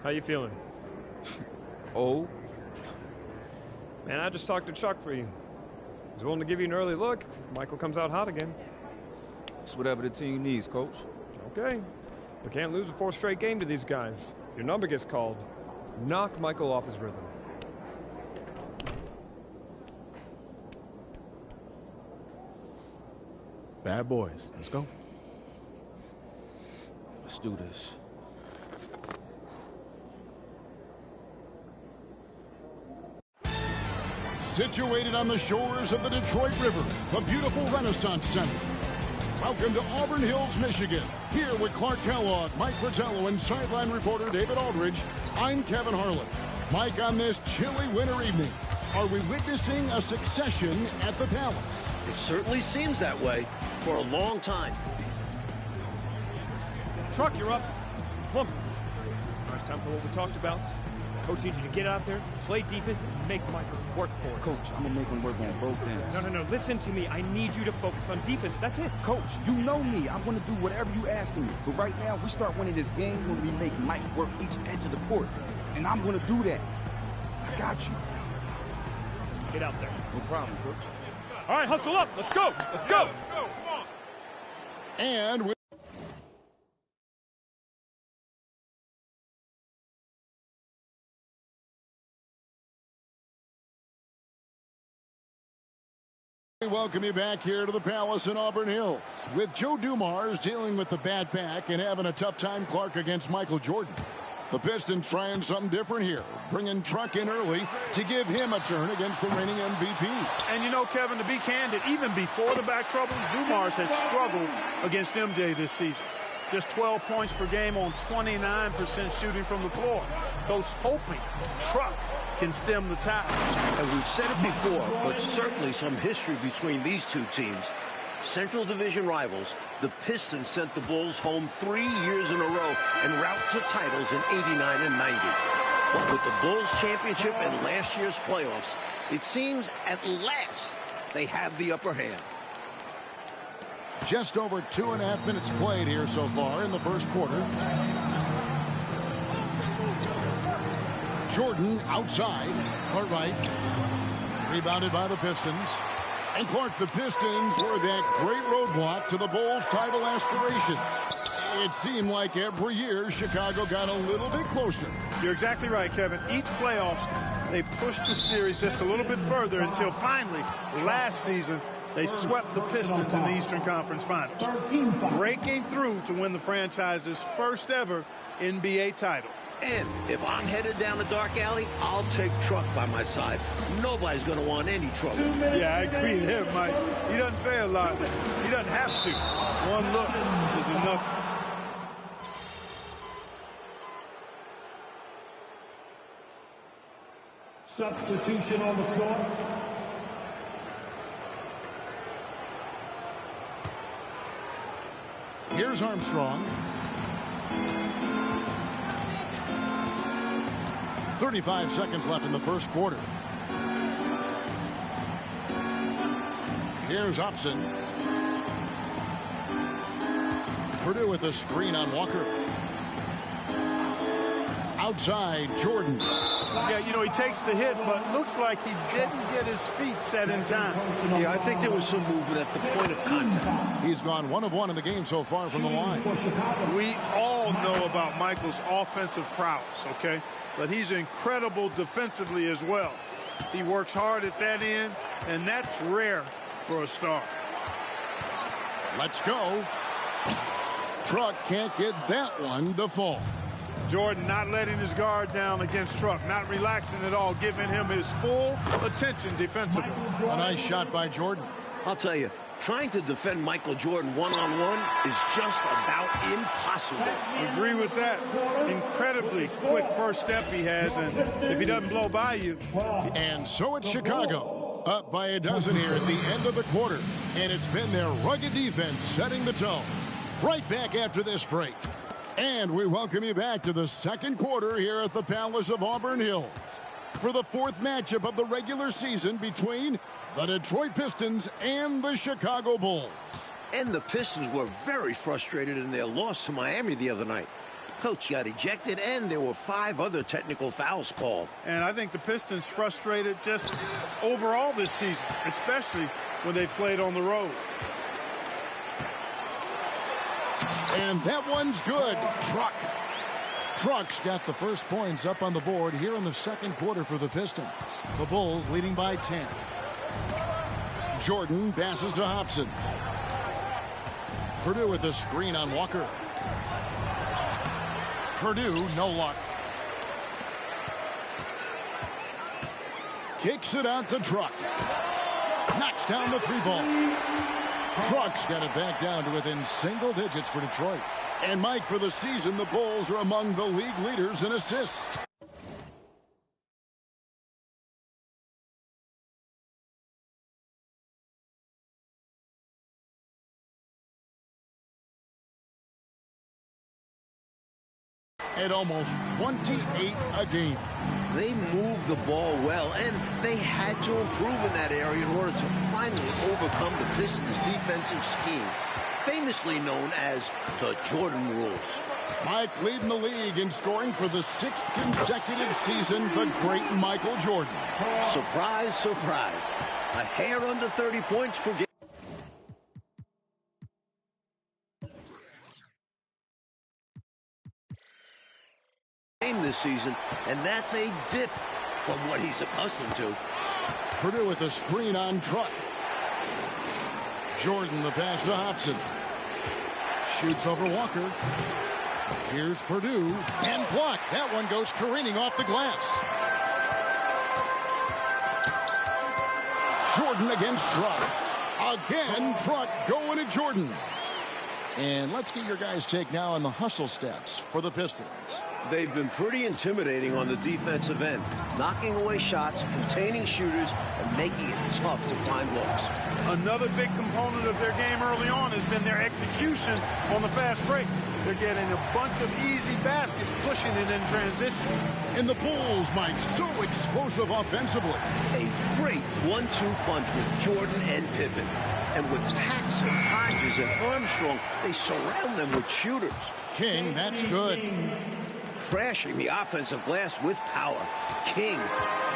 how you feeling? Oh? Man, I just talked to Chuck for you. He's willing to give you an early look if Michael comes out hot again. It's whatever the team needs, Coach. Okay. We can't lose a 4th straight game to these guys. Your number gets called. Knock Michael off his rhythm. Bad boys. Let's go. Let's do this. Situated on the shores of the Detroit River, the beautiful Renaissance Center. Welcome to Auburn Hills, Michigan. Here with Clark Kellogg, Mike Fratello, and sideline reporter David Aldridge, I'm Kevin Harlan. Mike, on this chilly winter evening, are we witnessing a succession at the Palace? It certainly seems that way for a long time. Truck, you're up. Come on. Now it's time for what we talked about. Coach needs you to get out there, play defense, and make Michael work for it. Coach, I'm going to make him work on both ends. No. Listen to me. I need you to focus on defense. That's it. Coach, you know me. I'm going to do whatever you ask me. But right now, we start winning this game when we make Mike work each edge of the court. And I'm going to do that. I got you. Get out there. No problem, Coach. All right, hustle up. Let's go. Let's go. And we welcome you back here to the Palace in Auburn Hills. With Joe Dumars dealing with the bad back and having a tough time, Clark, against Michael Jordan. The Pistons trying something different here, bringing Truck in early to give him a turn against the reigning MVP. And you know, Kevin, to be candid, even before the back troubles, Dumars had struggled against MJ this season. Just 12 points per game on 29% shooting from the floor. Coach hoping Truck can stem the tide. And we've said it before, but certainly some history between these two teams. Central Division rivals, the Pistons sent the Bulls home 3 years in a row en route to titles in '89 and '90. But with the Bulls championship and last year's playoffs, it seems at last they have the upper hand. Just over 2.5 minutes played here so far in the first quarter. Jordan outside. Cartwright. Rebounded by the Pistons. And Clark, the Pistons were that great roadblock to the Bulls' title aspirations. It seemed like every year Chicago got a little bit closer. You're exactly right, Kevin. Each playoffs, they pushed the series just a little bit further until finally, last season, they swept the Pistons in the Eastern Conference Finals, breaking through to win the franchise's first ever NBA title. And if I'm headed down a dark alley, I'll take Truck by my side. Nobody's going to want any trouble. Yeah, I agree there, Mike. He doesn't say a lot. He doesn't have to. One look is enough. Substitution on the court. Here's Armstrong. 35 seconds left in the first quarter. Here's Upson. Purdue with a screen on Walker. Outside, Jordan. Yeah, you know, he takes the hit, but looks like he didn't get his feet set in time. Yeah, I think there was some movement at the point of contact. He's gone 1 of 1 in the game so far from the line. We all know about Michael's offensive prowess, okay? But he's incredible defensively as well. He works hard at that end, and that's rare for a star. Let's go. Truck can't get that one to fall. Jordan not letting his guard down against Truck, not relaxing at all, giving him his full attention defensively. A nice shot by Jordan. I'll tell you, trying to defend Michael Jordan one-on-one is just about impossible. Agree with that. Incredibly quick first step he has, and if he doesn't blow by you. And so it's Chicago, up by a dozen here at the end of the quarter. And it's been their rugged defense setting the tone. Right back after this break. And we welcome you back to the second quarter here at the Palace of Auburn Hills for the fourth matchup of the regular season between the Detroit Pistons and the Chicago Bulls. And the Pistons were very frustrated in their loss to Miami the other night. Coach got ejected, and there were 5 other technical fouls called. And I think the Pistons frustrated just overall this season, especially when they've played on the road. And that one's good. Truck's got the first points up on the board here in the second quarter for the Pistons. The Bulls leading by 10. Jordan passes to Hobson. Purdue with a screen on Walker. Purdue, no luck. Kicks it out to Truck. Knocks down the 3-ball. Truck's got it back down to within single digits for Detroit. And Mike, for the season, the Bulls are among the league leaders in assists. At almost 28 a game. They moved the ball well, and they had to improve in that area in order to finally overcome the Pistons' defensive scheme, famously known as the Jordan rules. Mike leading the league in scoring for the 6th consecutive season, the great Michael Jordan. Surprise, surprise. A hair under 30 points per game. This season, and that's a dip from what he's accustomed to. Purdue with a screen on Truck. Jordan the pass to Hobson. Shoots over Walker. Here's Purdue and blocked. That one goes careening off the glass. Jordan against Truck. Again, Truck going to Jordan. And let's get your guys' take now on the hustle stats for the Pistons. They've been pretty intimidating on the defensive end, knocking away shots, containing shooters, and making it tough to find looks. Another big component of their game early on has been their execution on the fast break. They're getting a bunch of easy baskets, pushing it in transition. And the Bulls, Mike, so explosive offensively. A great 1-2 punch with Jordan and Pippen. And with Paxson, Hodges, and Armstrong, they surround them with shooters. King, that's good. Crashing the offensive glass with power. King,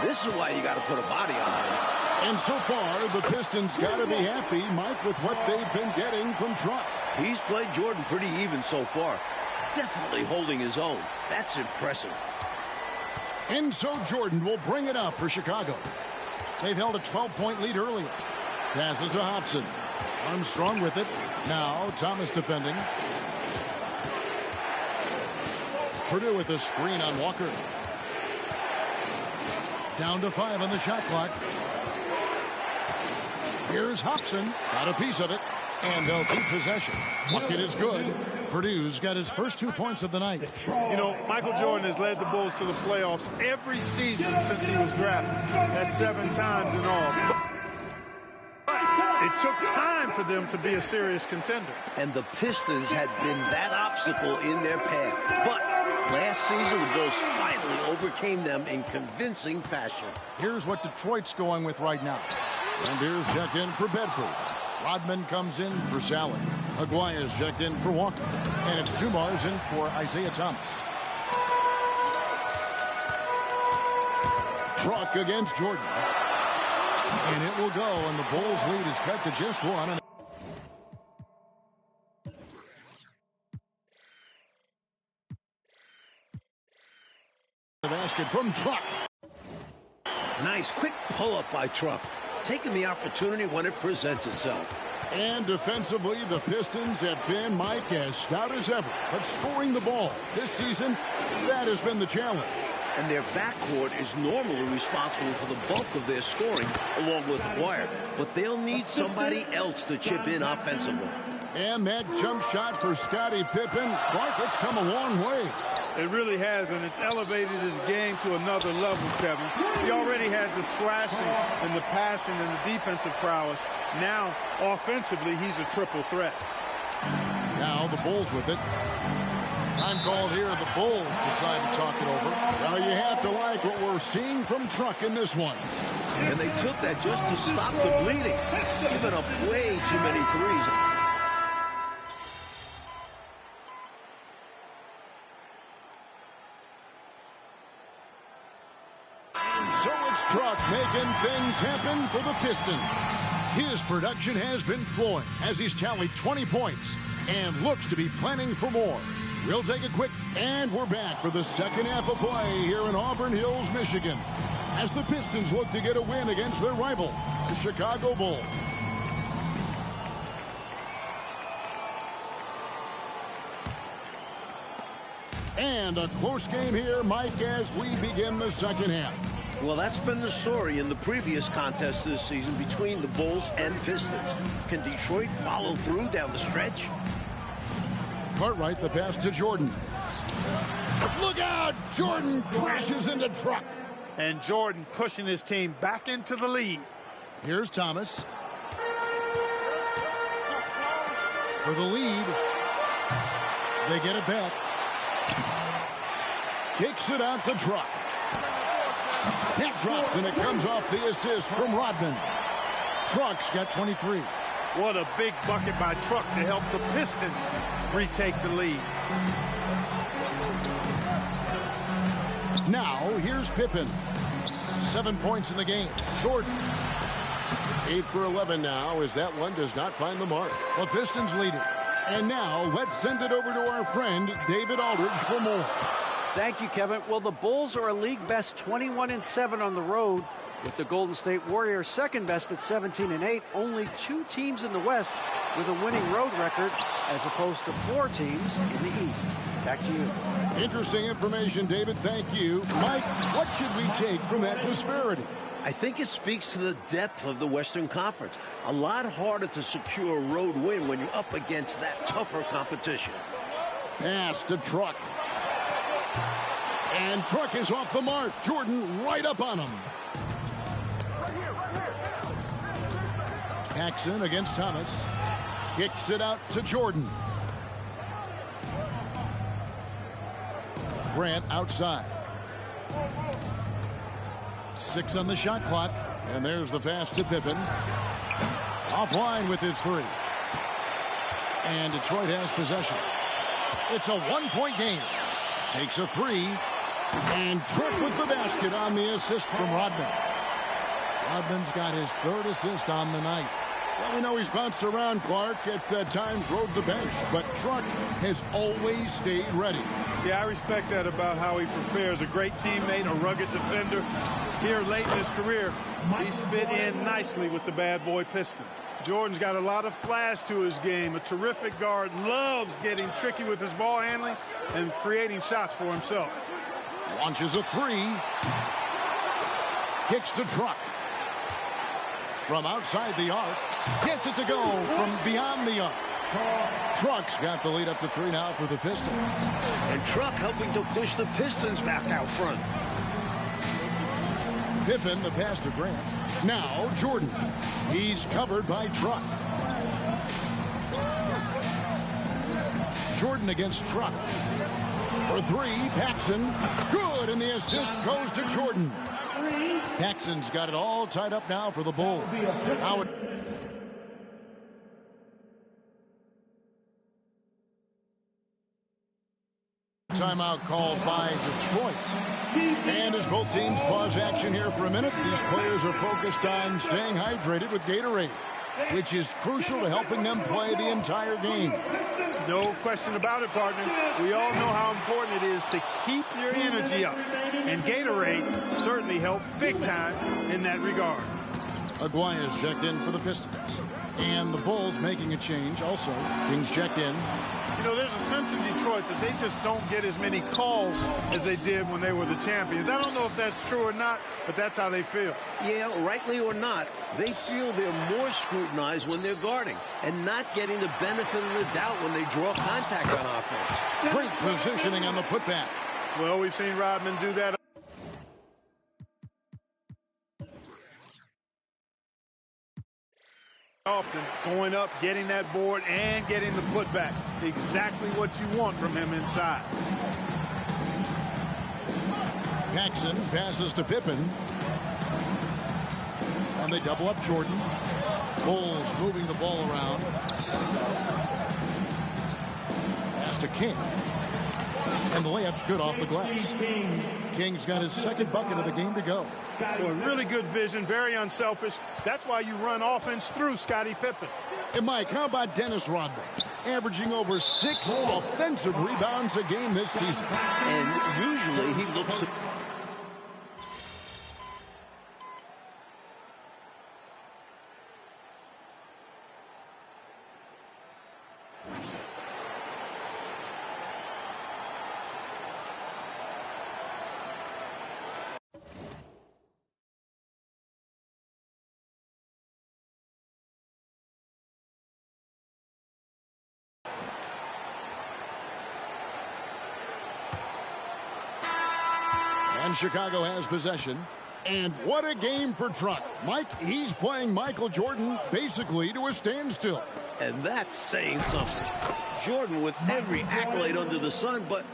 this is why you got to put a body on him. And so far, the Pistons got to be happy, Mike, with what they've been getting from Truck. He's played Jordan pretty even so far. Definitely holding his own. That's impressive. And so Jordan will bring it up for Chicago. They've held a 12-point lead earlier. Passes to Hobson. Armstrong with it. Now Thomas defending. Purdue with a screen on Walker. Down to 5 on the shot clock. Here's Hobson. Got a piece of it. And they'll keep possession. Bucket is good. Purdue's got his first 2 points of the night. You know, Michael Jordan has led the Bulls to the playoffs every season since he was drafted. That's 7 times in all. It took time for them to be a serious contender. And the Pistons had been that obstacle in their path. But last season, the Bulls finally overcame them in convincing fashion. Here's what Detroit's going with right now. And here's checked in for Bedford. Rodman comes in for Salad. Aguaya's checked in for Walker. And it's Dumar's in for Isaiah Thomas. Truck against Jordan. And it will go, and the Bulls lead is cut to just 1. The basket from Truck. Nice quick pull-up by Truck, taking the opportunity when it presents itself. And defensively, the Pistons have been, Mike, as stout as ever. But scoring the ball this season, that has been the challenge. And their backcourt is normally responsible for the bulk of their scoring, along with Aguirre. But they'll need somebody else to chip in offensively. And that jump shot for Scottie Pippen, Clark, it's come a long way. It really has, and it's elevated his game to another level, Kevin. He already had the slashing and the passing and the defensive prowess. Now, offensively, he's a triple threat. Now the Bulls with it. Time called here. The Bulls decide to talk it over. Now you have to like what we're seeing from Truck in this one. And they took that just to stop the bleeding. Giving up way too many threes. So it's Truck making things happen for the Pistons. His production has been flowing as he's tallied 20 points and looks to be planning for more. We'll take a quick, and we're back for the second half of play here in Auburn Hills, Michigan, as the Pistons look to get a win against their rival, the Chicago Bulls. And a close game here, Mike, as we begin the second half. Well, that's been the story in the previous contest this season between the Bulls and Pistons. Can Detroit follow through down the stretch? Cartwright, the pass to Jordan. Look out! Jordan crashes into Truck. And Jordan pushing his team back into the lead. Here's Thomas. For the lead. They get it back. Kicks it out to Truck. That drops, and it comes off the assist from Rodman. Truck's got 23. What a big bucket by Truck to help the Pistons retake the lead. Now, here's Pippen. 7 points in the game. Jordan. 8 for 11 now as that one does not find the mark. The Pistons leading. And now, let's send it over to our friend, David Aldridge, for more. Thank you, Kevin. Well, the Bulls are a league best 21-7 on the road, with the Golden State Warriors second best at 17-8. Only 2 teams in the West with a winning road record, as opposed to 4 teams in the East. Back to you. Interesting information, David. Thank you. Mike, what should we take from that disparity? I think it speaks to the depth of the Western Conference. A lot harder to secure a road win when you're up against that tougher competition. Pass to Truck. And Truck is off the mark. Jordan right up on him. Paxson against Thomas. Kicks it out to Jordan. Grant outside. 6 on the shot clock. And there's the pass to Pippen. Offline with his 3. And Detroit has possession. It's a 1-point game. Takes a 3. And Truck with the basket on the assist from Rodman. Rodman's got his 3rd assist on the night. Well, we know he's bounced around, Clark. At times rode the bench. But Truck has always stayed ready. Yeah, I respect that about how he prepares. A great teammate, a rugged defender. Here late in his career, he's fit in nicely with the bad boy Piston. Jordan's got a lot of flash to his game. A terrific guard, loves getting tricky with his ball handling and creating shots for himself. Launches a 3. Kicks to Truck. From outside the arc. Gets it to go from beyond the arc. Truck's got the lead up to 3 now for the Pistons. And Truck helping to push the Pistons back out front. Pippen, the pass to Grant. Now Jordan. He's covered by Truck. Jordan against Truck. For 3, Paxson. Good, and the assist goes to Jordan. Paxson's got it all tied up now for the Bulls. Howard. Timeout called by Detroit. And as both teams pause action here for a minute, these players are focused on staying hydrated with Gatorade, which is crucial to helping them play the entire game. No question about it, partner. We all know how important it is to keep your energy up. And Gatorade certainly helps big time in that regard. Aguaya's checked in for the Pistons. And the Bulls making a change also. Kings checked in. You know, there's a sense in Detroit that they just don't get as many calls as they did when they were the champions. I don't know if that's true or not, but that's how they feel. Yeah, rightly or not, they feel they're more scrutinized when they're guarding and not getting the benefit of the doubt when they draw contact on offense. Great positioning on the putback. Well, we've seen Rodman do that often, going up, getting that board, and getting the putback. Exactly what you want from him inside. Paxson passes to Pippen. And they double up Jordan. Bulls moving the ball around. Pass to King. And the layup's good off the glass. King's got his 2nd bucket of the game to go. Boy, really good vision, very unselfish. That's why you run offense through Scottie Pippen. And Mike, how about Dennis Rodman? Averaging over 6 offensive rebounds a game this season. And usually he looks to... And Chicago has possession. And what a game for Truck. Mike, he's playing Michael Jordan basically to a standstill. And that's saying something. Jordan with every accolade under the sun, but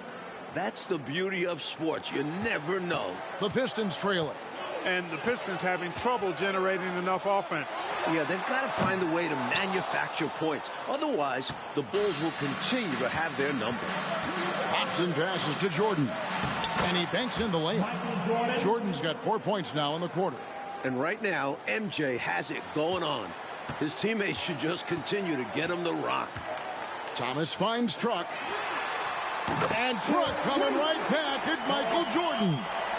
that's the beauty of sports. You never know. The Pistons trailing. And the Pistons having trouble generating enough offense. Yeah, they've got to find a way to manufacture points. Otherwise, the Bulls will continue to have their number. Hobson passes to Jordan. And he banks in the layup. Jordan's got 4 points now in the quarter. And right now, MJ has it going on. His teammates should just continue to get him the rock. Thomas finds Truck. And Truck coming right back at Michael Jordan.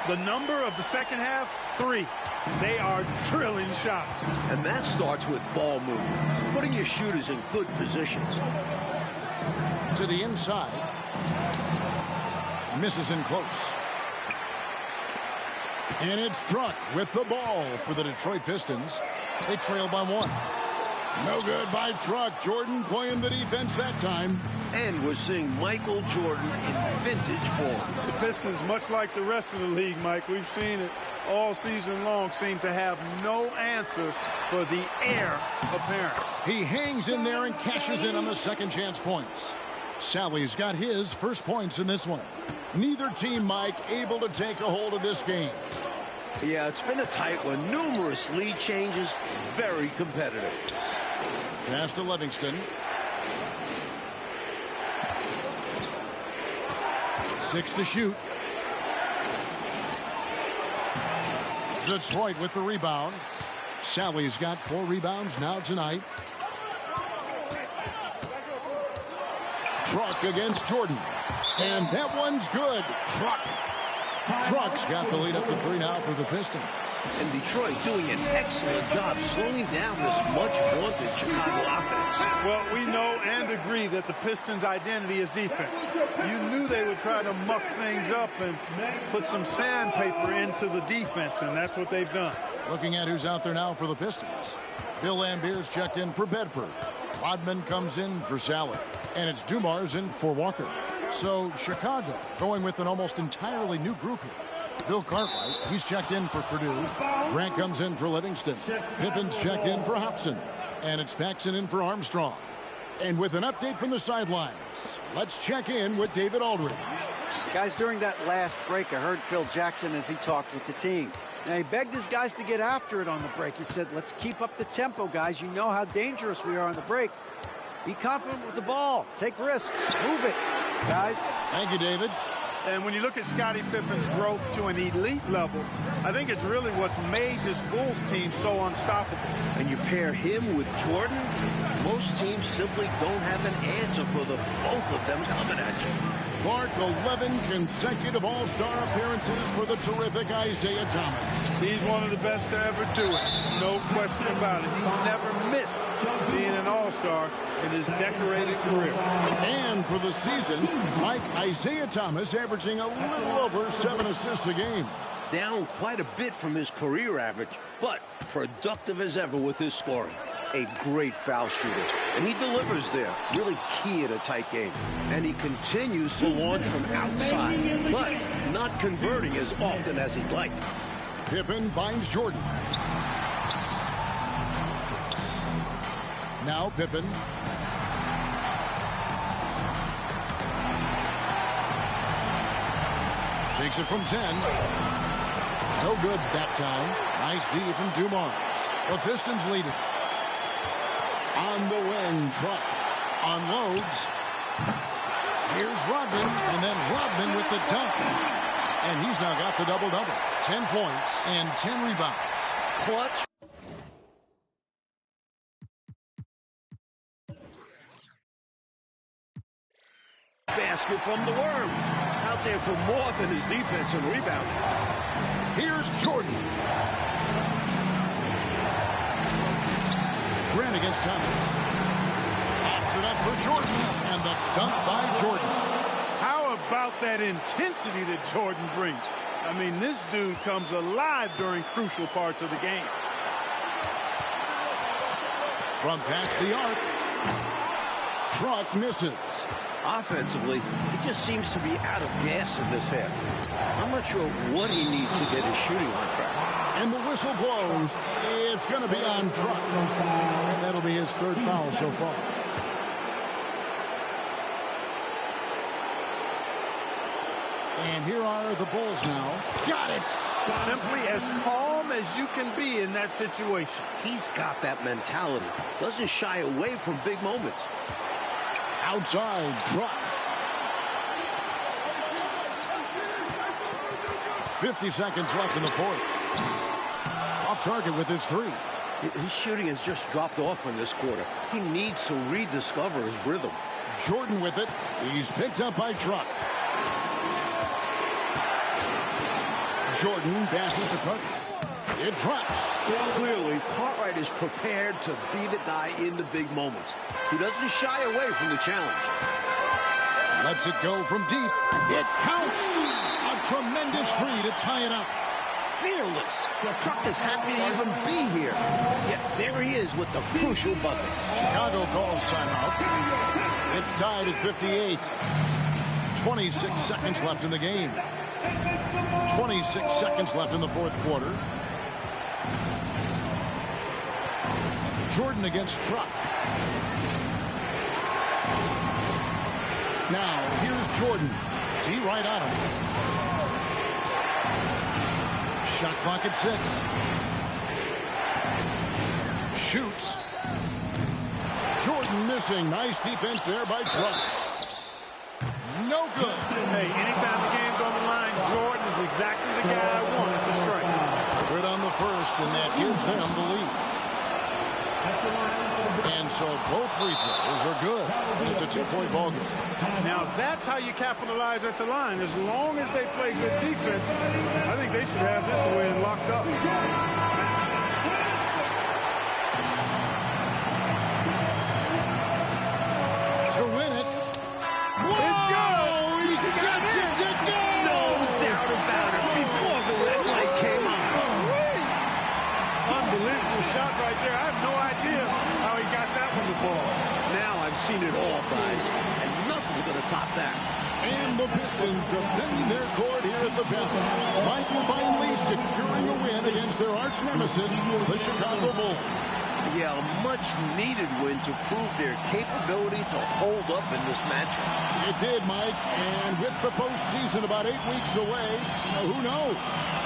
The number of the second half, 3. They are drilling shots. And that starts with ball movement, putting your shooters in good positions. To the inside. Misses in close. And it's Truck with the ball for the Detroit Pistons. They trail by 1. No good by Truck. Jordan playing the defense that time. And we're seeing Michael Jordan in vintage form. The Pistons, much like the rest of the league, Mike, we've seen it all season long, seem to have no answer for the heir apparent. He hangs in there and cashes in on the second chance points. Sally's got his first points in this one. Neither team, Mike, able to take a hold of this game. Yeah, it's been a tight one. Numerous lead changes, very competitive. Pass to Livingston. 6 to shoot. Detroit with the rebound. Sally's got 4 rebounds now tonight. Truck against Jordan. And that one's good. Truck's got the lead up to 3 now for the Pistons. And Detroit doing an excellent job slowing down this much-vaunted Chicago offense. Well, we know and agree that the Pistons' identity is defense. You knew they would try to muck things up and put some sandpaper into the defense, and that's what they've done. Looking at who's out there now for the Pistons. Bill Lambier's checked in for Bedford. Rodman comes in for Sally. And it's Dumars in for Walker. So Chicago going with an almost entirely new group here. Bill Cartwright, he's checked in for Purdue. Grant comes in for Livingston. Pippen's checked in for Hobson. And it's Paxson in for Armstrong. And with an update from the sidelines, let's check in with David Aldridge. Guys, during that last break, I heard Phil Jackson as he talked with the team. Now, he begged his guys to get after it on the break. He said, let's keep up the tempo, guys. You know how dangerous we are on the break. Be confident with the ball. Take risks. Move it, guys. Thank you, David. And when you look at Scottie Pippen's growth to an elite level, I think it's really what's made this Bulls team so unstoppable. And you pair him with Jordan, most teams simply don't have an answer for the both of them coming at you. Clark, 11 consecutive All-Star appearances for the terrific Isaiah Thomas. He's one of the best to ever do it. No question about it. He's never missed being an All-Star in his decorated career. And for the season, Mike, Isaiah Thomas averaging a little over 7 assists a game. Down quite a bit from his career average, but productive as ever with his scoring. A great foul shooter, and he delivers there. Really key in a tight game. And he continues to launch from outside, but not converting as often as he'd like. Pippen finds Jordan. Now Pippen. Takes it from 10. No good that time. Nice D from Dumars. The Pistons lead it. On the wing, Truck unloads. Here's Rodman, and then Rodman with the dunk. And he's now got the double-double. 10 points and 10 rebounds. Clutch. Basket from the Worm. Out there for more than his defense and rebounding. Here's Jordan. Grant against Thomas. Pops it up for Jordan, and the dunk by Jordan. How about that intensity that Jordan brings? I mean, this dude comes alive during crucial parts of the game. From past the arc, Truck misses. Offensively, he just seems to be out of gas in this half. I'm not sure what he needs to get his shooting on track. And the whistle blows. It's going to be on Truck. And that'll be his third foul so far. And here are the Bulls now. Got it. Simply as calm as you can be in that situation. He's got that mentality. Doesn't shy away from big moments. Outside, Truck. 50 seconds left in the fourth. Off target with his 3. His shooting has just dropped off in this quarter. He needs to rediscover his rhythm. Jordan with it. He's picked up by Truck. Jordan passes to Carter. It drops. Clearly, Cartwright is prepared to be the guy in the big moments. He doesn't shy away from the challenge. Lets it go from deep. It counts. A tremendous 3 to tie it up. fearless. Truck is happy to even be here. Yet there he is with the crucial bucket. Chicago calls timeout. It's tied at 58. 26 seconds left in the game. 26 seconds left in the fourth quarter. Jordan against Truck. Now, here's Jordan. D right on him. Shot clock at 6. Shoots. Jordan missing. Nice defense there by Truck. No good. Hey, anytime the game's on the line, Jordan is exactly the guy I want as a strike. Good on the first, and that gives them the lead. And so both free throws are good. And it's a 2-point ball game. Now that's how you capitalize at the line. As long as they play good defense, I think they should have this win locked up. To win it. It's good. He got it to go. No doubt about it. Before the red light came on. Unbelievable shot right there. I have no idea how he got that one to fall. Now I've seen it all, guys, and nothing's going to top that. And the Pistons defending their court here at the bench. Michael finally securing a win against their arch nemesis, the Chicago Bulls. Yeah, a much-needed win to prove their capability to hold up in this matchup. It did, Mike, and with the postseason about 8 weeks away, who knows?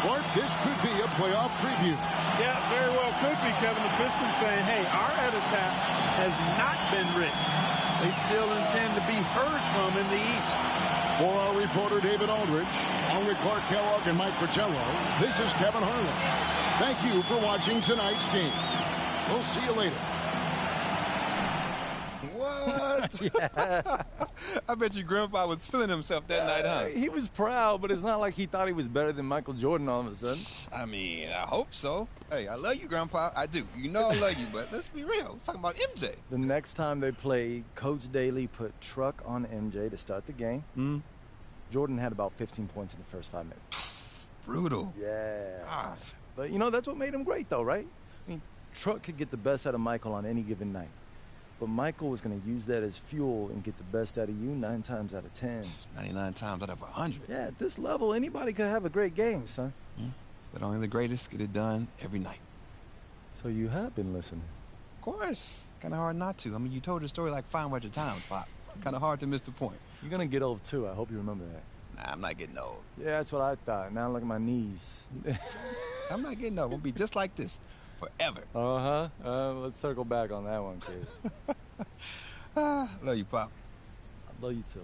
Clark, this could be a playoff preview. Yeah, very well could be, Kevin. The Pistons saying, hey, our epitaph has not been written. They still intend to be heard from in the East. For our reporter, David Aldridge, along with Clark Kellogg and Mike Fratello, this is Kevin Harlan. Thank you for watching tonight's game. We'll see you later. What? Yeah. I bet you Grandpa was feeling himself that night, huh? He was proud, but it's not like he thought he was better than Michael Jordan all of a sudden. I mean, I hope so. Hey, I love you, Grandpa. I do. You know I love you, but let's be real. Let's talk about MJ. The next time they played, Coach Daly put Truck on MJ to start the game. Jordan had about 15 points in the first 5 minutes. Brutal. Yeah. Ah. But, you know, that's what made him great, though, right? I mean, Truck could get the best out of Michael on any given night. But Michael was going to use that as fuel and get the best out of you 9 times out of 10. 99 times out of 100. Yeah, at this level, anybody could have a great game, son. But only the greatest get it done every night. So you have been listening. Of course. Kind of hard not to. I mean, you told the story like 5 much times, Pop. Kind of hard to miss the point. You're going to get old, too. I hope you remember that. Nah, I'm not getting old. Yeah, that's what I thought. Now look at my knees. I'm not getting old. We'll be just like this forever. Let's circle back on that one, kid. Love you, Pop. I love you, too.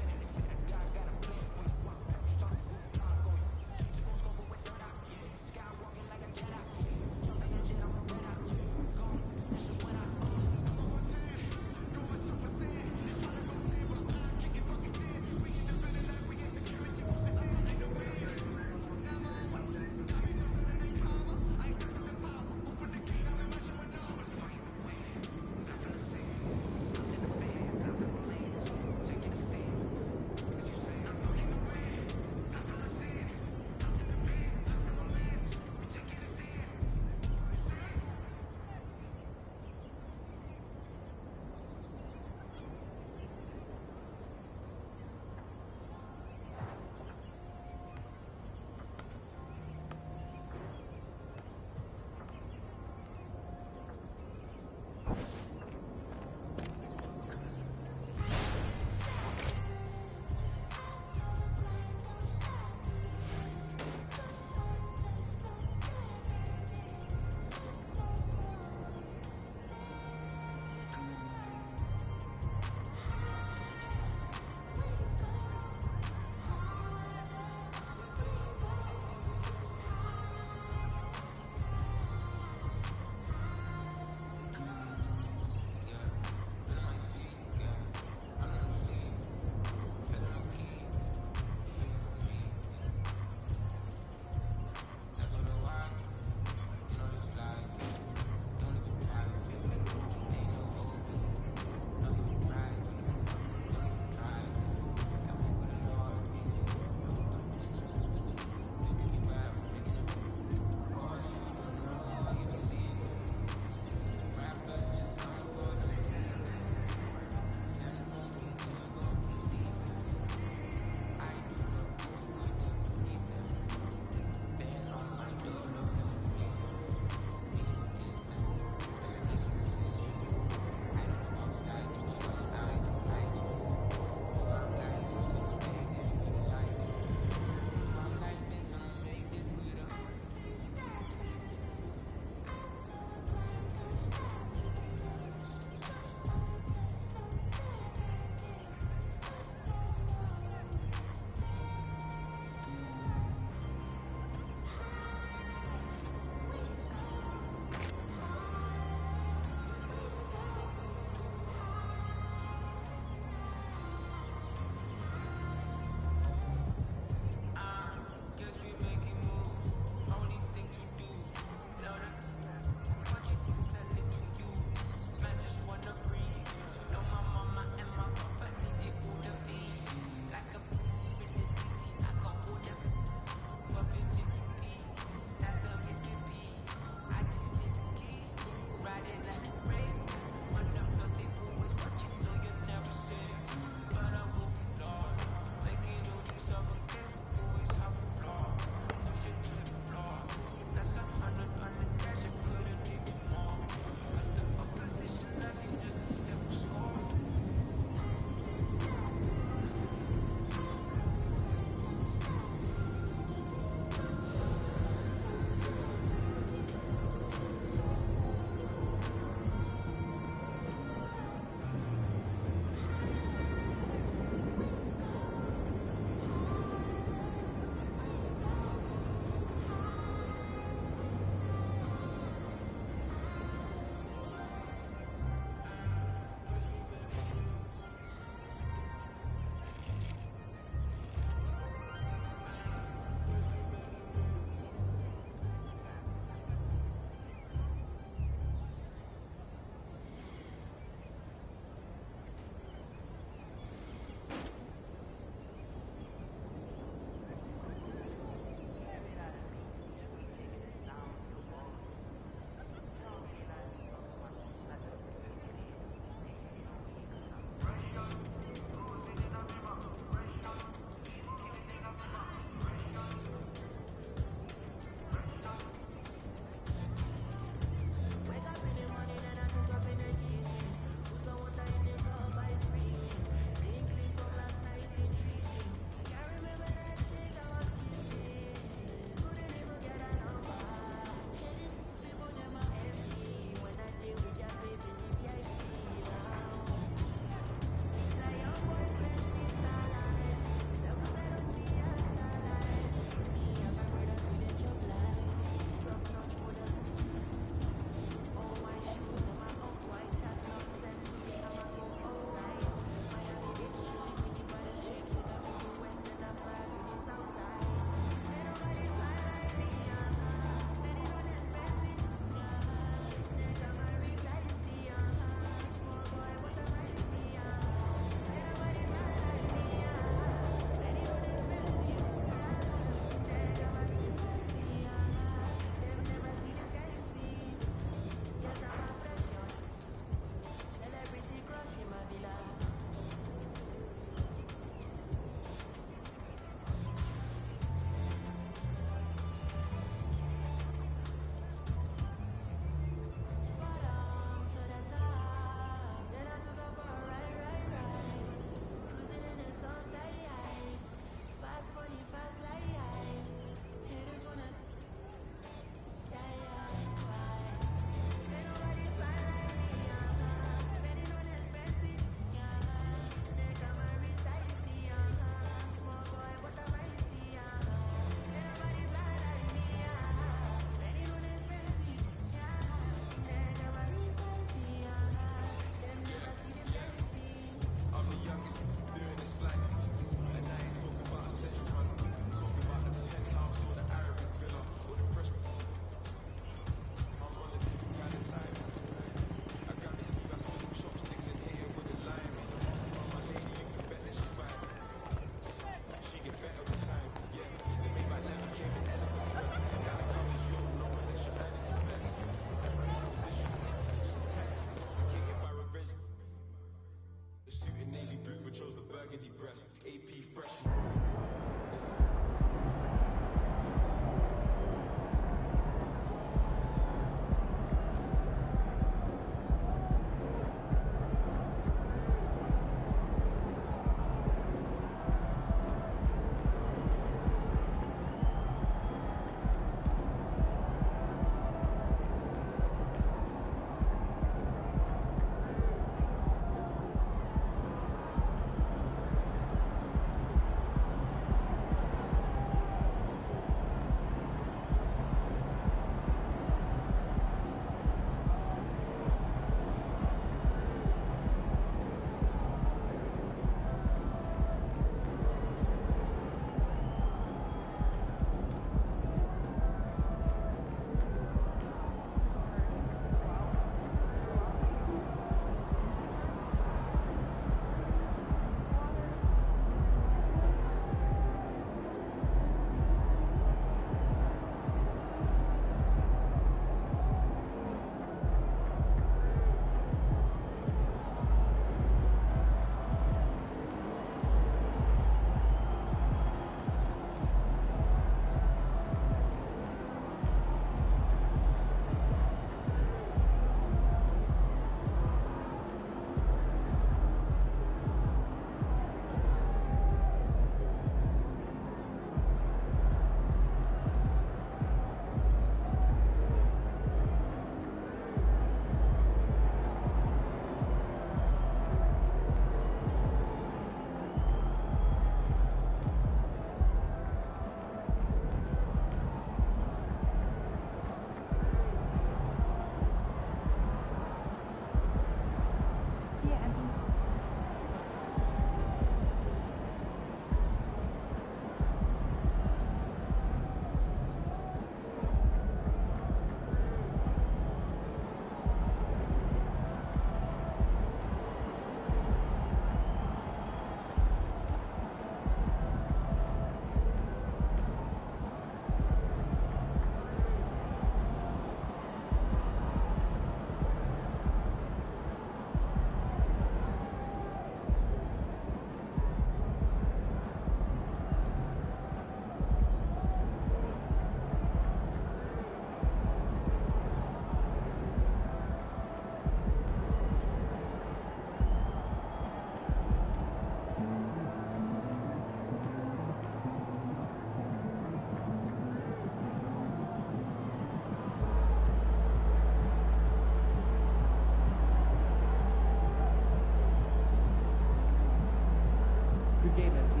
your game, MP.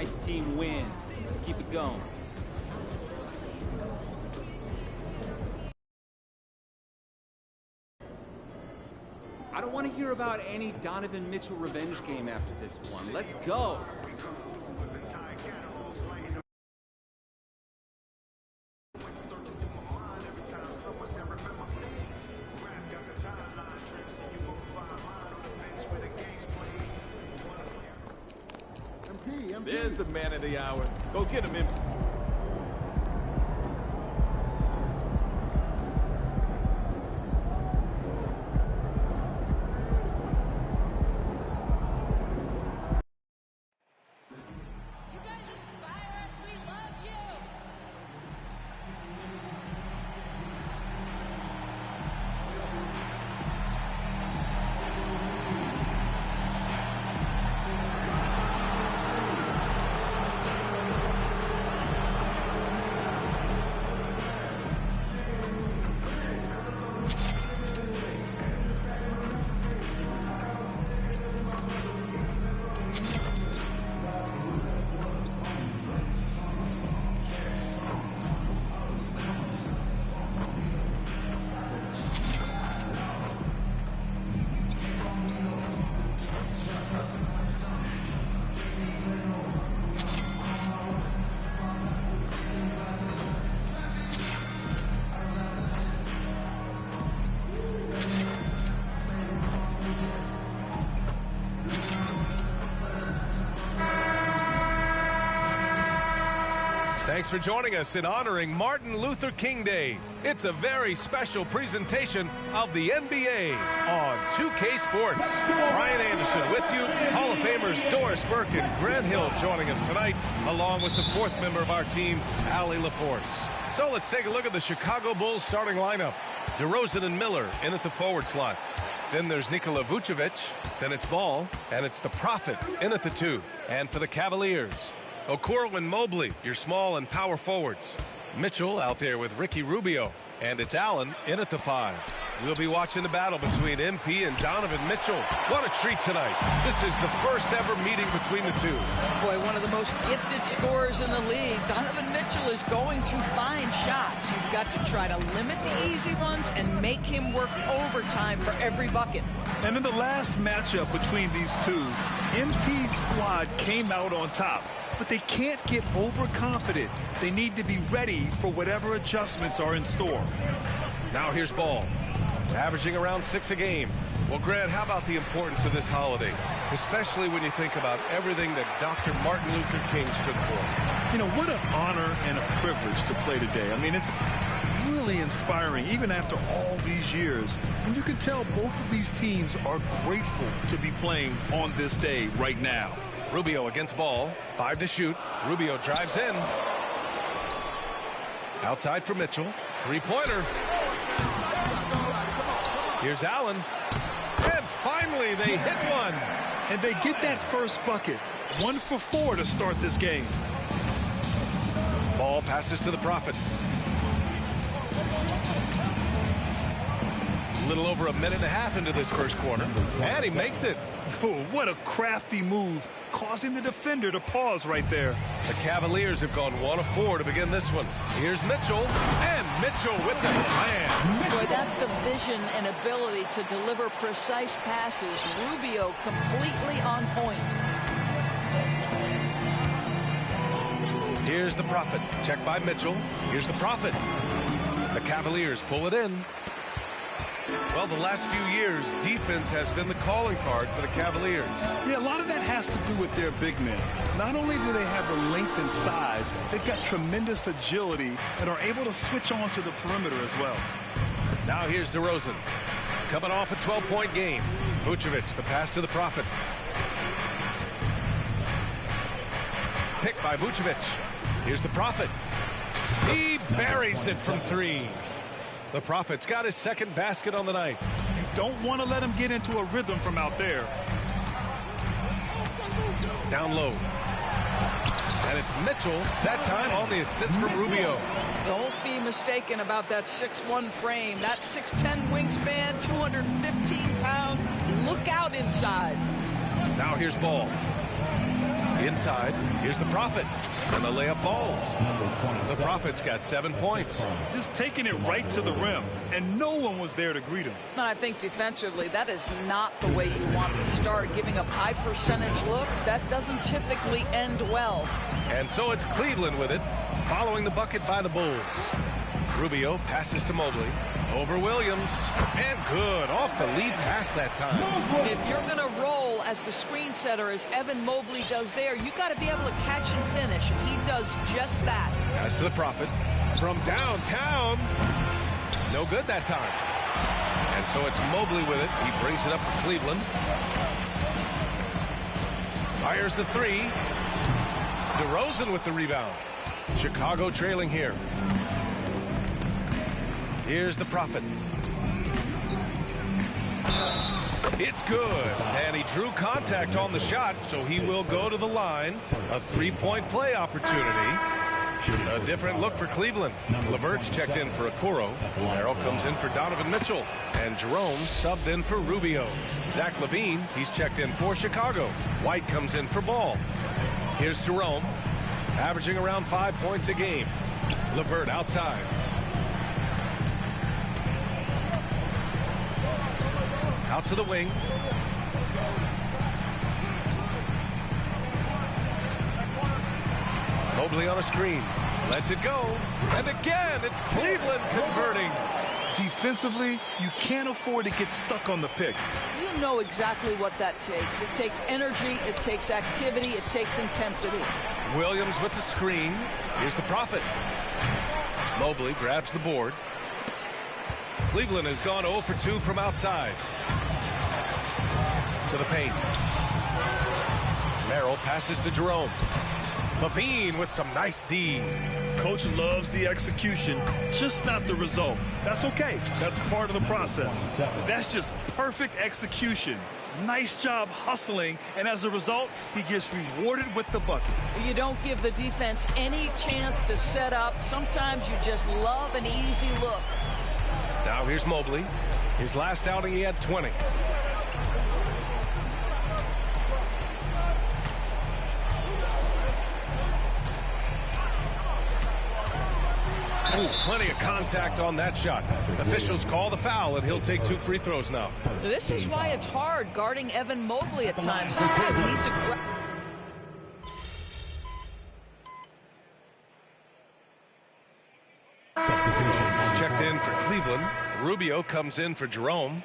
nice team wins. Let's keep it going. I don't want to hear about any Donovan Mitchell revenge game after this one. Let's go. There's the man of the hour. Go get him, MP. Thanks for joining us in honoring Martin Luther King Day. It's a very special presentation of the NBA on 2K Sports. Brian Anderson with you. Hall of Famers Doris Burke and Grant Hill joining us tonight, along with the fourth member of our team, Allie LaForce. So let's take a look at the Chicago Bulls starting lineup. DeRozan and Miller in at the forward slots. Then there's Nikola Vucevic. Then it's Ball. And it's the Prophet in at the 2. And for the Cavaliers, Okoro and Mobley, your small and power forwards. Mitchell out there with Ricky Rubio. And it's Allen in at the 5. We'll be watching the battle between MP and Donovan Mitchell. What a treat tonight. This is the first ever meeting between the two. Boy, one of the most gifted scorers in the league. Donovan Mitchell is going to find shots. You've got to try to limit the easy ones and make him work overtime for every bucket. And in the last matchup between these two, MP's squad came out on top. But they can't get overconfident. They need to be ready for whatever adjustments are in store. Now here's Ball, averaging around 6 a game. Well, Grant, how about the importance of this holiday, especially when you think about everything that Dr. Martin Luther King stood for? You know, what an honor and a privilege to play today. I mean, it's really inspiring, even after all these years. And you can tell both of these teams are grateful to be playing on this day right now. Rubio against Ball, 5 to shoot. Rubio drives in. Outside for Mitchell, 3-pointer. Here's Allen. And finally, they hit one. And they get that first bucket. 1 for 4 to start this game. Ball passes to the Prophet. A little over a minute and a half into this first quarter. And he makes it. Oh, what a crafty move, causing the defender to pause right there. The Cavaliers have gone 1 of 4 to begin this one. Here's Mitchell, and Mitchell with the slam. Boy, that's the vision and ability to deliver precise passes. Rubio completely on point. Here's the Prophet. Check by Mitchell. Here's the Prophet. The Cavaliers pull it in. Well, the last few years, defense has been the calling card for the Cavaliers. Yeah, a lot of that has to do with their big men. Not only do they have the length and size, they've got tremendous agility and are able to switch on to the perimeter as well. Now here's DeRozan. Coming off a 12-point game. Vucevic, the pass to the Prophet. Picked by Vucevic. Here's the Prophet. He buries it from 3. The Prophet's got his second basket on the night. You don't want to let him get into a rhythm from out there. Down low. And it's Mitchell, that time on the assist from Rubio. Don't be mistaken about that 6'1" frame. That 6'10" wingspan, 215 pounds. Look out inside. Now here's Ball. Inside, here's the Prophet, and the layup falls. The Prophet's got 7 points. Just taking it right to the rim, and no one was there to greet him. And I think defensively, that is not the way you want to start. Giving up high percentage looks, that doesn't typically end well. And so it's Cleveland with it, following the bucket by the Bulls. Rubio passes to Mobley. Over Williams. And good. Off the lead pass that time. If you're going to roll as the screen setter as Evan Mobley does there, you got to be able to catch and finish. And he does just that. Pass to the Prophet. From downtown. No good that time. And so it's Mobley with it. He brings it up for Cleveland. Fires the three. DeRozan with the rebound. Chicago trailing here. Here's the Prophet. It's good. And he drew contact on the shot, so he will go to the line. A three-point play opportunity. A different look for Cleveland. Levert's checked in for Okoro. Merrill comes in for Donovan Mitchell. And Jerome subbed in for Rubio. Zach LaVine, he's checked in for Chicago. White comes in for Ball. Here's Jerome, averaging around 5 points a game. Levert outside. Out to the wing. Mobley on a screen. Lets it go. And again, it's Cleveland converting. Defensively, you can't afford to get stuck on the pick. You know exactly what that takes. It takes energy, it takes activity, it takes intensity. Williams with the screen. Here's the Prophet. Mobley grabs the board. Cleveland has gone 0 for 2 from outside. To the paint. Merrill passes to Jerome. LaVine with some nice D. Coach loves the execution, just not the result. That's okay. That's part of the process. That's just perfect execution. Nice job hustling, and as a result, he gets rewarded with the bucket. You don't give the defense any chance to set up. Sometimes you just love an easy look. Now here's Mobley. His last outing, he had 20. Ooh, plenty of contact on that shot. Officials call the foul, and he'll take 2 free throws now. This is why it's hard guarding Evan Mobley at times. He's checked in for Cleveland. Rubio comes in for Jerome.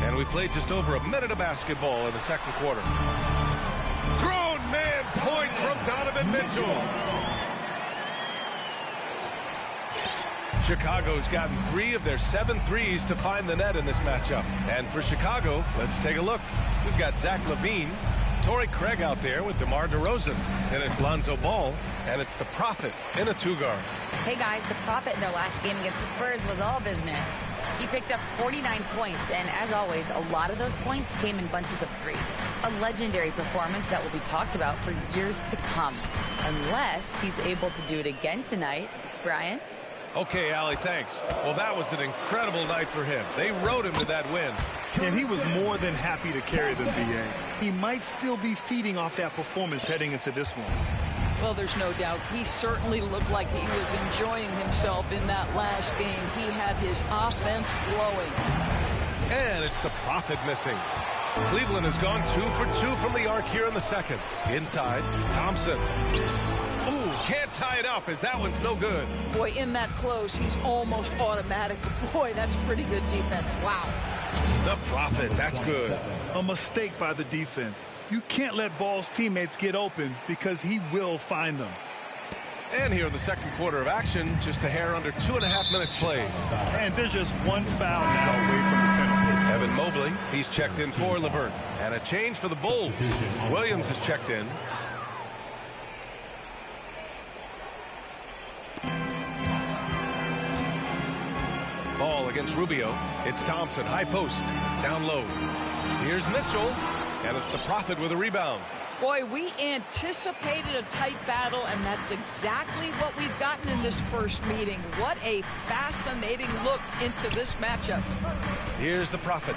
And we played just over a minute of basketball in the second quarter. Grown man points from Donovan Mitchell. Chicago's gotten 3 of their 7 threes to find the net in this matchup. And for Chicago, let's take a look. We've got Zach LaVine, Torrey Craig out there with DeMar DeRozan. Then it's Lonzo Ball, and it's the Prophet in a 2-guard. Hey guys, the Prophet in their last game against the Spurs was all business. He picked up 49 points, and as always, a lot of those points came in bunches of 3. A legendary performance that will be talked about for years to come. Unless he's able to do it again tonight. Brian? Okay, Allie, thanks. Well, that was an incredible night for him. They rode him to that win. And he was more than happy to carry them, B.A. He might still be feeding off that performance heading into this one. Well, there's no doubt. He certainly looked like he was enjoying himself in that last game. He had his offense flowing. And it's the Prophet missing. Cleveland has gone 2 for 2 from the arc here in the second. Inside, Thompson. Ooh, can't tie it up as that one's no good. Boy, in that close, he's almost automatic. Boy, that's pretty good defense. Wow. The Prophet, that's good. A mistake by the defense. You can't let Ball's teammates get open because he will find them. And here in the second quarter of action, just a hair under 2.5 minutes played. And there's just one foul now away from the penalty. Evan Mobley, he's checked in for Levert. And a change for the Bulls. Williams is checked in. Ball against Rubio. It's Thompson, high post, down low. Here's Mitchell, and it's the Prophet with a rebound. Boy, we anticipated a tight battle, and that's exactly what we've gotten in this first meeting. What a fascinating look into this matchup. Here's the Prophet.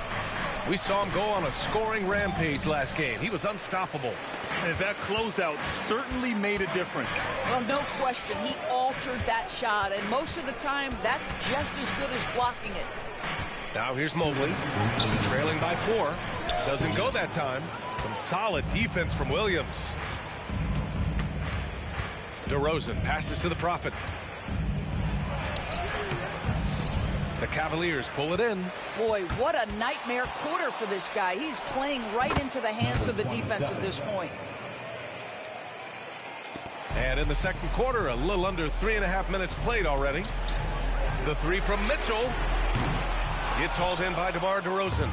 We saw him go on a scoring rampage last game. He was unstoppable. And that closeout certainly made a difference. Well, no question. He altered that shot, and most of the time, that's just as good as blocking it. Now here's Mobley, trailing by 4. Doesn't go that time. Some solid defense from Williams. DeRozan passes to the Prophet. The Cavaliers pull it in. Boy, what a nightmare quarter for this guy. He's playing right into the hands of the defense at this point. And in the second quarter, a little under 3.5 minutes played already. The three from Mitchell. It's hauled in by DeMar DeRozan.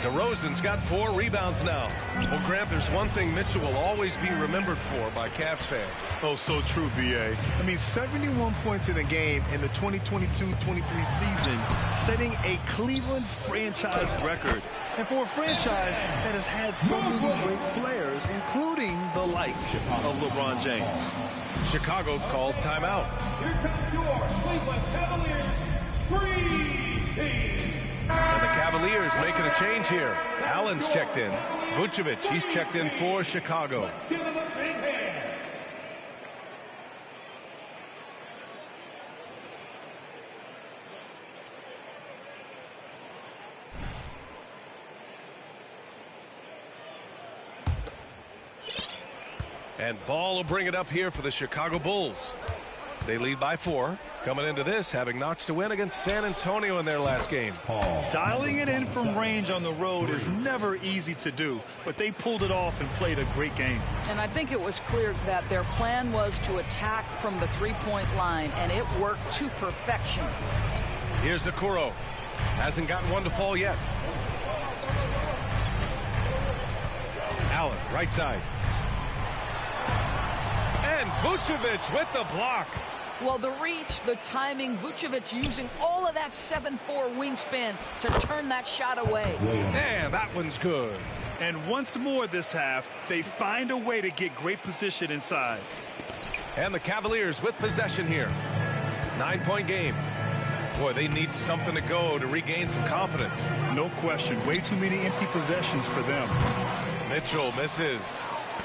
DeRozan's got 4 rebounds now. Well, Grant, there's one thing Mitchell will always be remembered for by Cavs fans. Oh, so true, B.A. I mean, 71 points in a game in the 2022-23 season, setting a Cleveland franchise record. And for a franchise that has had so many great players, including the likes of LeBron James. Chicago calls timeout. Here comes your Cleveland Cavaliers Screen Team. And the Cavaliers making a change here. Allen's checked in. Vucevic, he's checked in for Chicago. Give him a big hand. And Ball will bring it up here for the Chicago Bulls. They lead by 4. Coming into this, having notched a win against San Antonio in their last game. Dialing it in from range on the road is never easy to do, but they pulled it off and played a great game. And I think it was clear that their plan was to attack from the three-point line, and it worked to perfection. Here's Okoro. Hasn't gotten one to fall yet. Allen, right side. And Vucevic with the block. Well, the reach, the timing, Vucevic using all of that 7'4" wingspan to turn that shot away. Man, that one's good. And once more this half, they find a way to get great position inside. And the Cavaliers with possession here. 9-point game. Boy, they need something to go to regain some confidence. No question. Way too many empty possessions for them. Mitchell misses.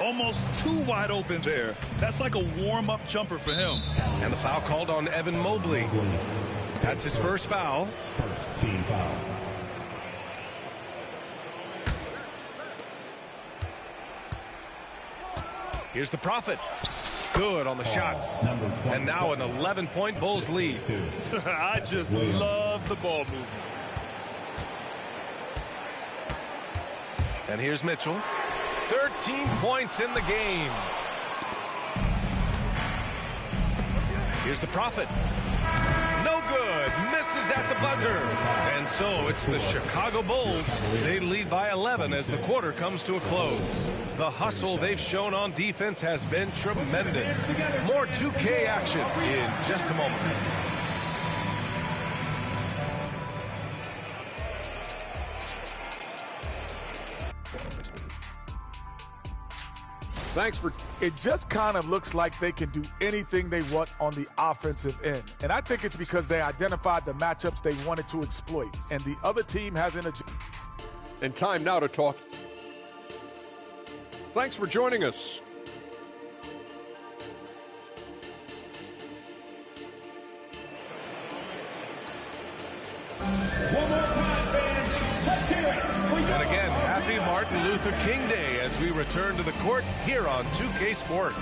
Almost too wide open there. That's like a warm-up jumper for him. And the foul called on Evan Mobley. That's his first foul. First team foul. Here's the Prophet. Good on the shot. And now an 11-point Bulls lead. I just love the ball movement. And here's Mitchell. 13 points in the game. Here's the Prophet. No good. Misses at the buzzer. And so it's the Chicago Bulls. They lead by 11 as the quarter comes to a close. The hustle they've shown on defense has been tremendous. More 2K action in just a moment. Thanks for... It just kind of looks like they can do anything they want on the offensive end. And I think it's because they identified the matchups they wanted to exploit. And the other team hasn't... And time now to talk. Thanks for joining us. One more time, fans. Let's hear it. And again, happy Martin Luther King Day as we return to the court here on 2K Sports.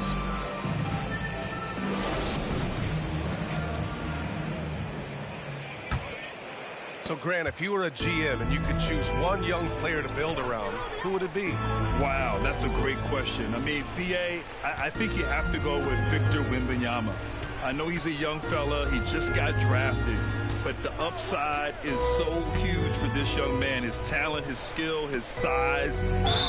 So, Grant, if you were a GM and you could choose one young player to build around, who would it be? Wow, that's a great question. I mean, B.A., I think you have to go with Victor Wembanyama. I know he's a young fella. He just got drafted. But the upside is so huge for this young man. His talent, his skill, his size.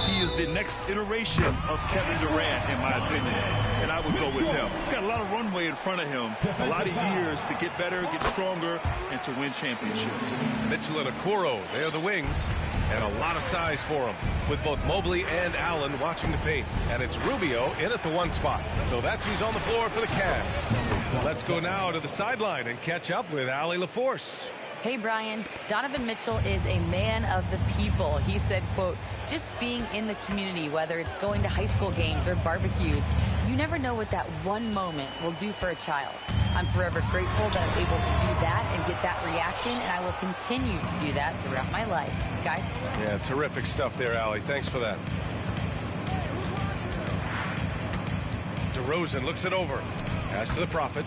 He is the next iteration of Kevin Durant, in my opinion. And I would go with him. He's got a lot of runway in front of him. A lot of years to get better, get stronger, and to win championships. Mitchell and Okoro, they are the wings. And a lot of size for him, with both Mobley and Allen watching the paint. And it's Rubio in at the 1 spot. So that's who's on the floor for the Cavs. Let's go now to the sideline and catch up with Allie LaForce. Hey, Brian, Donovan Mitchell is a man of the people. He said, quote, just being in the community, whether it's going to high school games or barbecues, you never know what that one moment will do for a child. I'm forever grateful that I'm able to do that and get that reaction, and I will continue to do that throughout my life. Guys? Yeah, terrific stuff there, Allie. Thanks for that. DeRozan looks it over. Pass to the Prophet.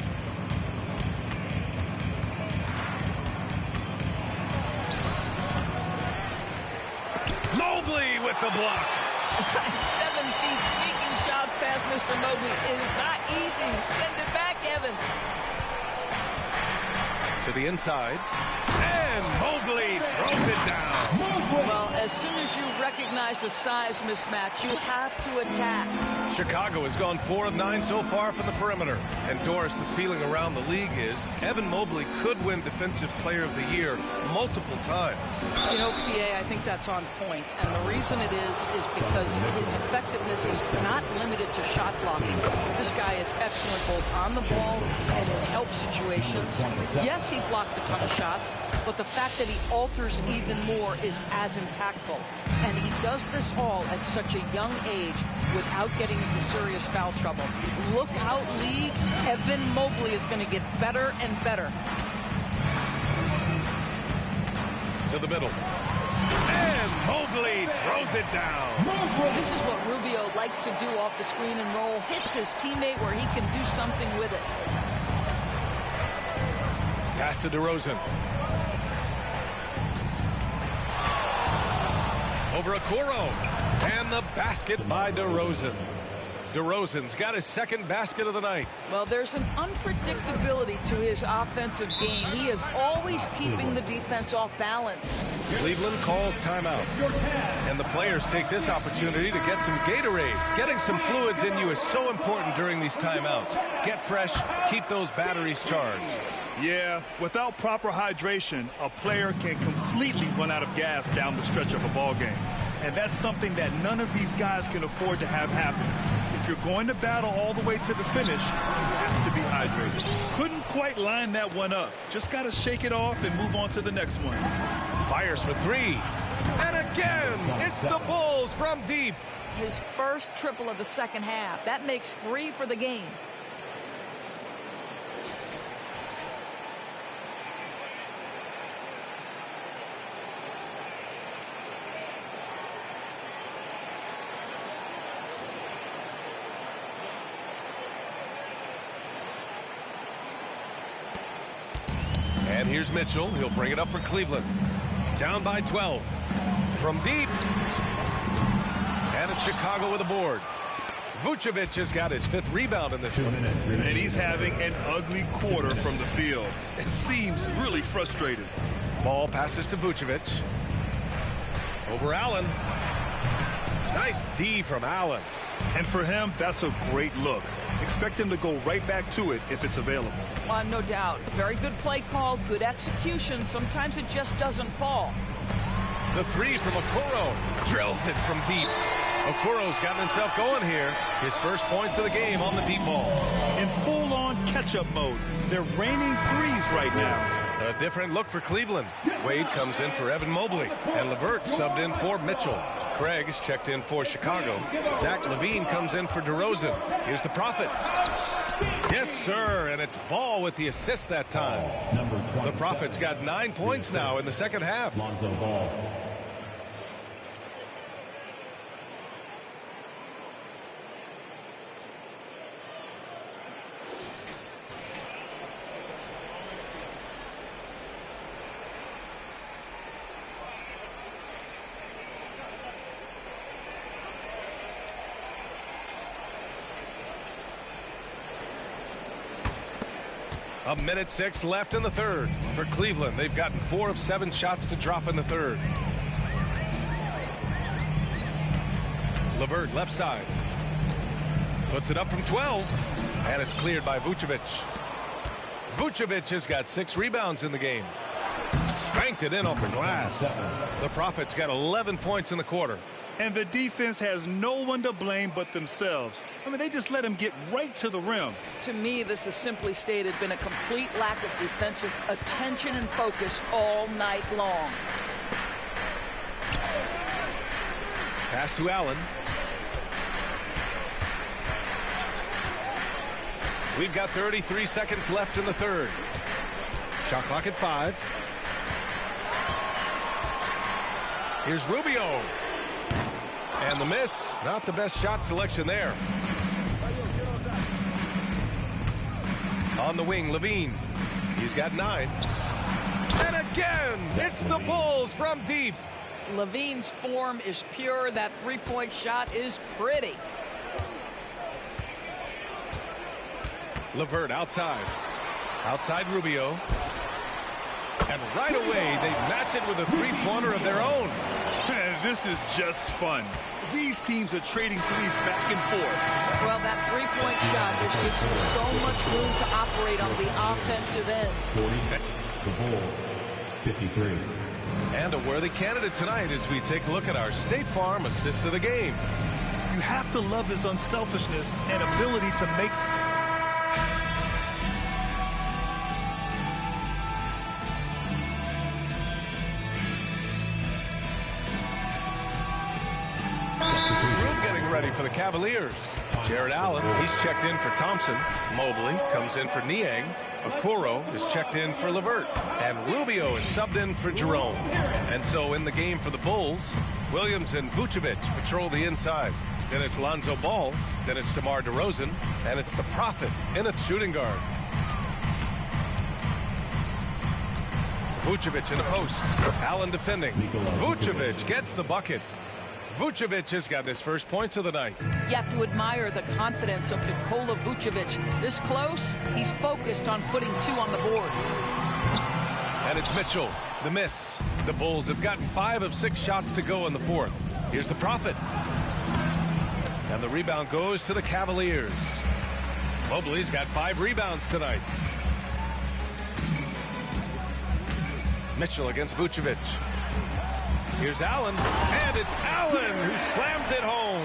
Mobley with the block. 7 feet sneaking shots past Mr. Mobley is not easy. Send it back, Evan. To the inside. And Mobley throws it down. Well, as soon as you recognize the size mismatch, you have to attack. Chicago has gone 4 of 9 so far from the perimeter. And Doris, the feeling around the league is Evan Mobley could win Defensive Player of the Year multiple times. You know, PA, I think that's on point. And the reason it is because his effectiveness is not limited to shot blocking. This guy is excellent both on the ball and in help situations. Yes, he blocks a ton of shots, but the fact that he alters even more is as impactful. And he does this all at such a young age without getting into serious foul trouble. Look out, league. Evan Mobley is going to get better and better. To the middle. And Mobley throws it down. This is what Rubio likes to do off the screen and roll. Hits his teammate where he can do something with it. Pass to DeRozan. Over Okoro. And the basket by DeRozan. DeRozan's got his second basket of the night. Well, there's an unpredictability to his offensive game. He is always keeping the defense off balance. Cleveland calls timeout. And the players take this opportunity to get some Gatorade. Getting some fluids in you is so important during these timeouts. Get fresh, keep those batteries charged. Yeah, without proper hydration, a player can completely run out of gas down the stretch of a ball game. And that's something that none of these guys can afford to have happen. If you're going to battle all the way to the finish, you have to be hydrated. Couldn't quite line that one up. Just got to shake it off and move on to the next one. Fires for 3. And again, it's the Bulls from deep. His first triple of the second half. That makes 3 for the game. And here's Mitchell. He'll bring it up for Cleveland. Down by 12. From deep. And it's Chicago with a board. Vucevic has got his 5th rebound in this one. And he's having an ugly quarter from the field. It seems really frustrated. Ball passes to Vucevic. Over Allen. Nice D from Allen. And for him, that's a great look. Expect him to go right back to it if it's available. No doubt. Very good play call, good execution. Sometimes it just doesn't fall. The 3 from Okoro. Drills it from deep. Okoro's gotten himself going here. His first points of the game on the deep ball. In full-on catch-up mode. They're raining threes right now. A different look for Cleveland. Wade comes in for Evan Mobley. And LeVert subbed in for Mitchell. Craig is checked in for Chicago. Zach LaVine comes in for DeRozan. Here's the Prophet. Yes, sir. And it's Ball with the assist that time. The Prophet's got 9 points now in the second half. Lonzo Ball. A minute 6 left in the third. For Cleveland, they've gotten 4 of 7 shots to drop in the third. LeVert left side. Puts it up from 12. And it's cleared by Vucevic. Vucevic has got 6 rebounds in the game. Spanked it in off the glass. The Profits got 11 points in the quarter. And the defense has no one to blame but themselves. I mean, they just let him get right to the rim. To me, this has simply stated been a complete lack of defensive attention and focus all night long. Pass to Allen. We've got 33 seconds left in the third. Shot clock at 5. Here's Rubio. And the miss. Not the best shot selection there. On the wing, Levine. He's got 9. And again, it's the Bulls from deep. Levine's form is pure. That three-point shot is pretty. LeVert outside. Outside Rubio. And right away, they match it with a three-pointer of their own. This is just fun. These teams are trading threes back and forth. Well, that three-point shot just gives you so much room to operate on the offensive end. 40, the Bulls, 53. And a worthy candidate tonight as we take a look at our State Farm assist of the game. You have to love this unselfishness and ability to make... Ready for the Cavaliers. Jared Allen, he's checked in for Thompson. Mobley comes in for Niang. Okoro is checked in for LeVert. And Rubio is subbed in for Jerome. And so in the game for the Bulls, Williams and Vucevic patrol the inside. Then it's Lonzo Ball. Then it's DeMar DeRozan. And it's the Prophet in a shooting guard. Vucevic in the post. Allen defending. Vucevic gets the bucket. Vucevic has got his first points of the night. You have to admire the confidence of Nikola Vucevic. This close, he's focused on putting 2 on the board. And it's Mitchell, the miss. The Bulls have gotten 5 of 6 shots to go in the fourth. Here's the Prophet. And the rebound goes to the Cavaliers. Mobley's got 5 rebounds tonight. Mitchell against Vucevic. Here's Allen, and it's Allen who slams it home.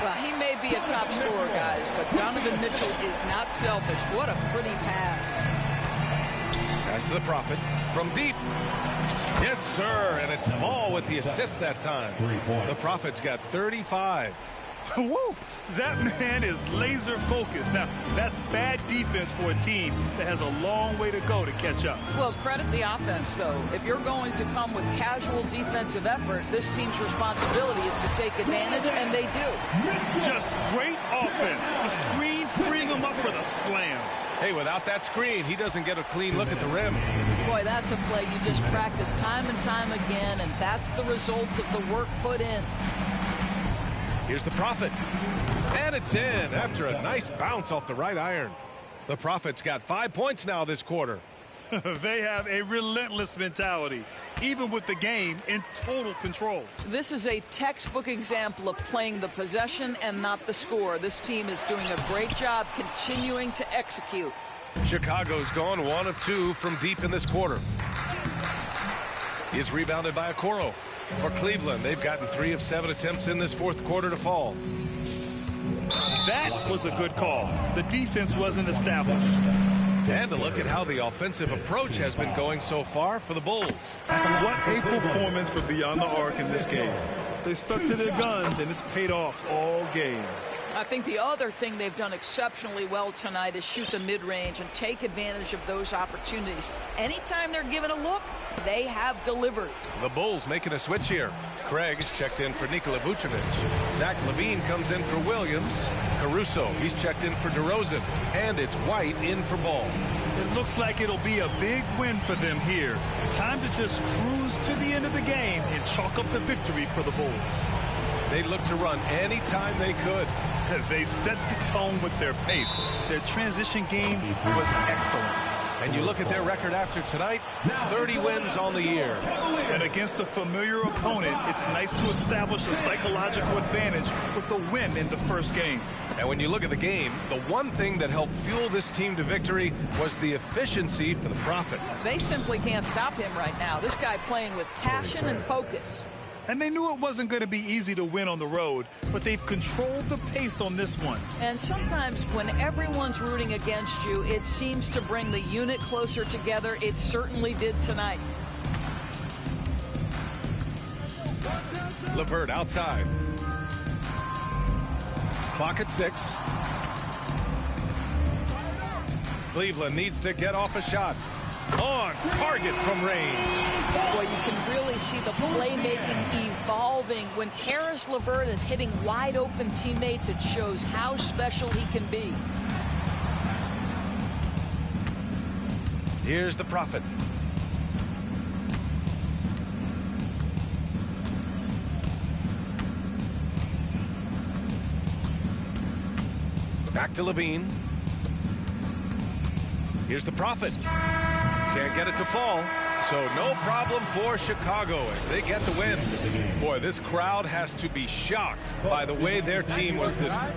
Well, he may be a top scorer, guys, but Donovan Mitchell is not selfish. What a pretty pass. Pass to the Prophet from deep. Yes, sir, and it's Ball with the assist that time. The Prophet's got 35. Woo! That man is laser focused. Now, that's bad defense for a team that has a long way to go to catch up. Well, credit the offense, though. If you're going to come with casual defensive effort, this team's responsibility is to take advantage, and they do. Just great offense. The screen freeing them up for the slam. Hey, without that screen, he doesn't get a clean look at the rim. Boy, that's a play you just practice time and time again, and that's the result of the work put in. Here's the Prophet. And it's in after a nice bounce off the right iron. The Prophet's got 5 points now this quarter. They have a relentless mentality, even with the game in total control. This is a textbook example of playing the possession and not the score. This team is doing a great job continuing to execute. Chicago's gone 1 of 2 from deep in this quarter. He is rebounded by Okoro. For Cleveland, they've gotten 3 of 7 attempts in this fourth quarter to fall. That was a good call. The defense wasn't established. And a look at how the offensive approach has been going so far for the Bulls. What a performance for Beyond the Arc in this game. They stuck to their guns, and it's paid off all game. I think the other thing they've done exceptionally well tonight is shoot the mid-range and take advantage of those opportunities. Anytime they're given a look, they have delivered. The Bulls making a switch here. Craig is checked in for Nikola Vucevic. Zach LaVine comes in for Williams. Caruso, he's checked in for DeRozan. And it's White in for Ball. It looks like it'll be a big win for them here. Time to just cruise to the end of the game and chalk up the victory for the Bulls. They look to run anytime they could. They set the tone with their pace. Their transition game was excellent. And you look at their record after tonight, 30 wins on the year. And against a familiar opponent, it's nice to establish a psychological advantage with the win in the first game. And when you look at the game, the one thing that helped fuel this team to victory was the efficiency for the Prophet. They simply can't stop him right now. This guy playing with passion and focus. And they knew it wasn't going to be easy to win on the road, but they've controlled the pace on this one. And sometimes when everyone's rooting against you, it seems to bring the unit closer together. It certainly did tonight. LeVert outside. Clock at 6. Cleveland needs to get off a shot. On target from range. Boy, you can really see the playmaking evolving. When Karis LeVert is hitting wide open teammates, it shows how special he can be. Here's the Prophet. Back to Levine. Here's the Prophet. Can't get it to fall, so no problem for Chicago as they get the win. Boy, this crowd has to be shocked by the way their team was displayed.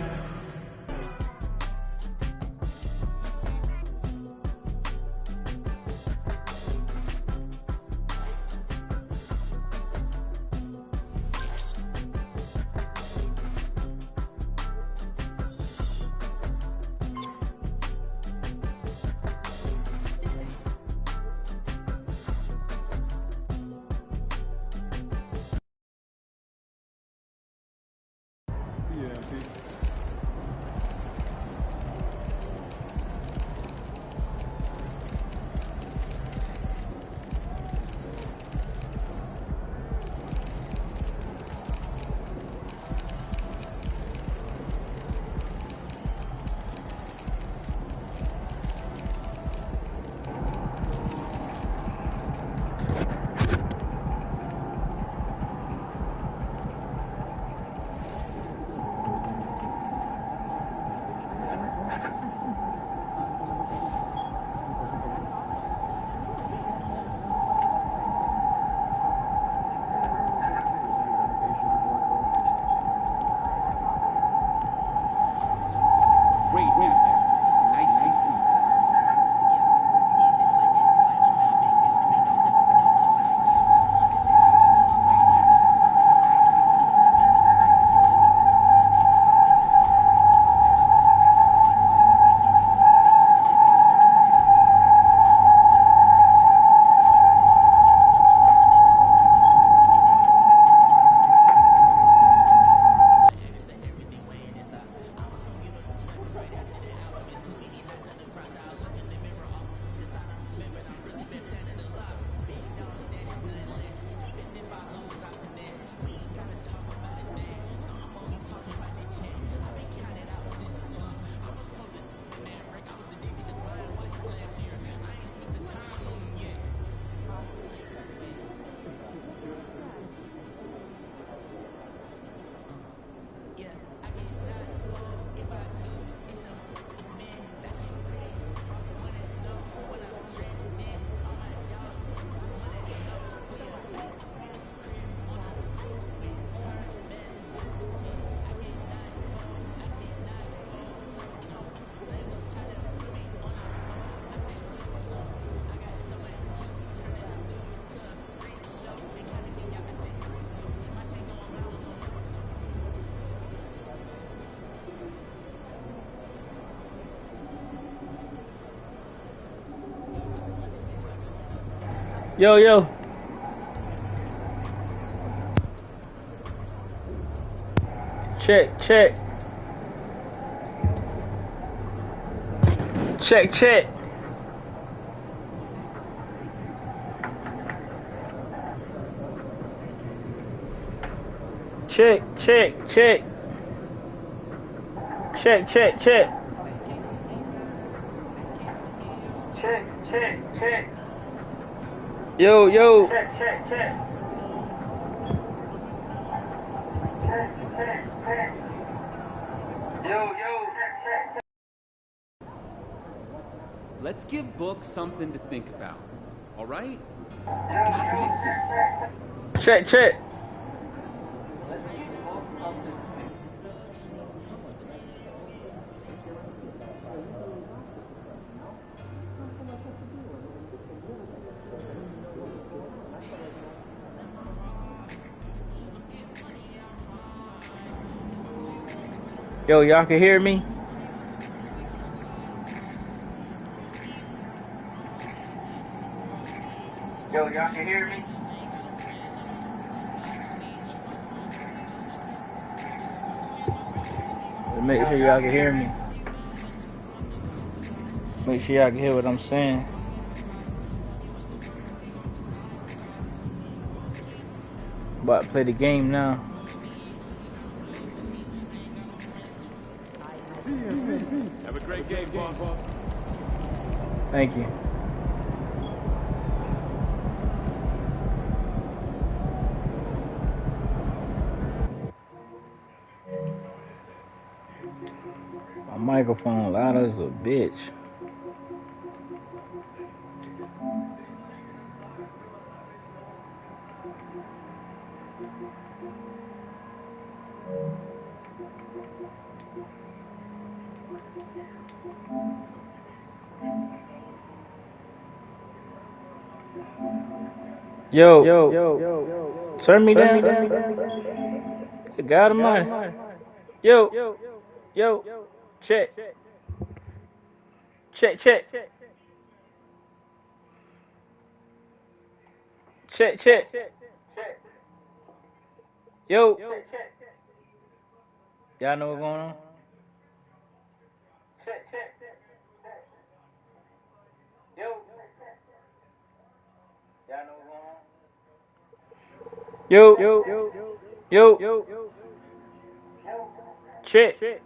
Yo, yo. Check, check. Check, check. Check, check, check. Check, check, check. Check, check, check. Yo, yo. Check, check, check. Check, check, check. Yo, yo. Check, check, check. Let's give Book something to think about. All right? You got this. Check, check. Yo, y'all can hear me? Yo, y'all can hear me? Make sure y'all can hear me. Make sure y'all can hear what I'm saying. About to play the game now. Have a great game, boss. Thank you. My microphone loud as a bitch. Yo, turn me down. God Almighty. Yo, check. Check. Yo. Y'all know what's going on? Yo. Check. Yo.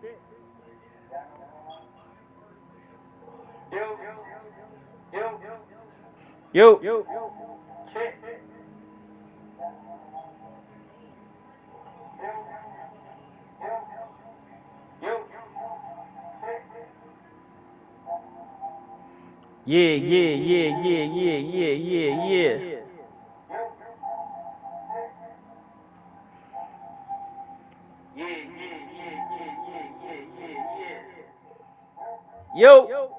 Yeah. Yo.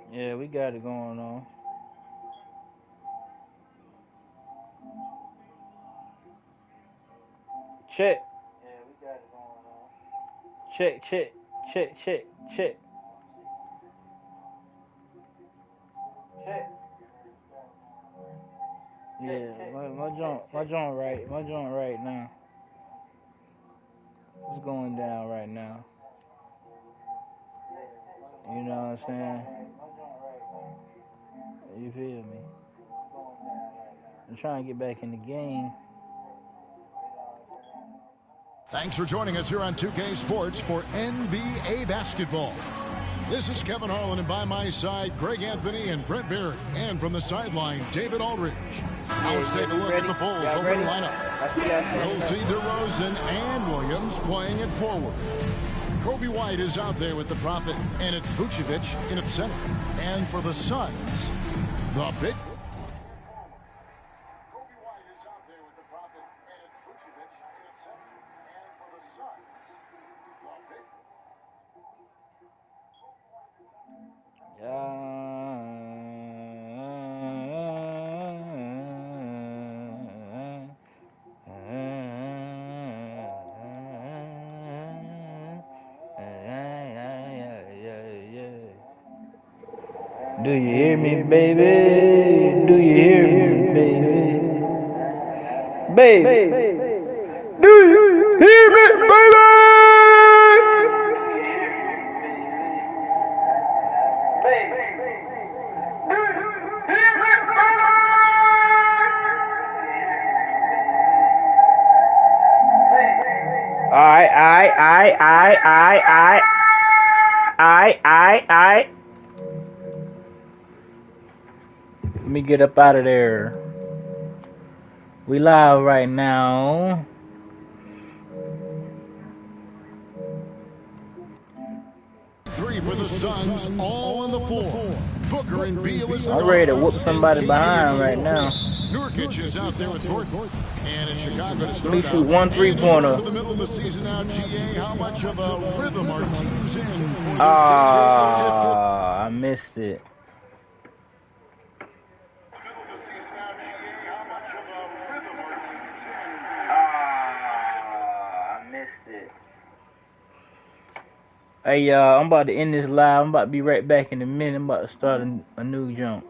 Yeah, we got it going on. Check. Check. Yeah, my joint right now. It's going down right now. You know what I'm saying? You feel me? I'm trying to get back in the game. Thanks for joining us here on 2K Sports for NBA basketball. This is Kevin Harlan, and by my side, Greg Anthony and Brent Barry. And from the sideline, David Aldridge. Now let's take a look at the Bulls opening lineup. We'll see DeRozan and Williams playing it forward. Kobe White is out there with the Prophet, and it's Vucevic in its center. And for the Suns, the big... Do you hear me, baby? Do you hear me, baby? Baby, do you hear me, baby? Let me get up out of there. We live right now. Three for the Suns, all on the floor. Booker and Beal is the I'm ready to guards, whoop somebody and behind right now. Nurkic is out there with Gordon. And in Chicago to Let start me shoot one out. three-pointer. And as we're in the middle of the season now, GA, how much of a rhythm are teams in for their I missed it. I missed it. Hey, y'all, I'm about to end this live. I'm about to be right back in a minute. I'm about to start a new jump.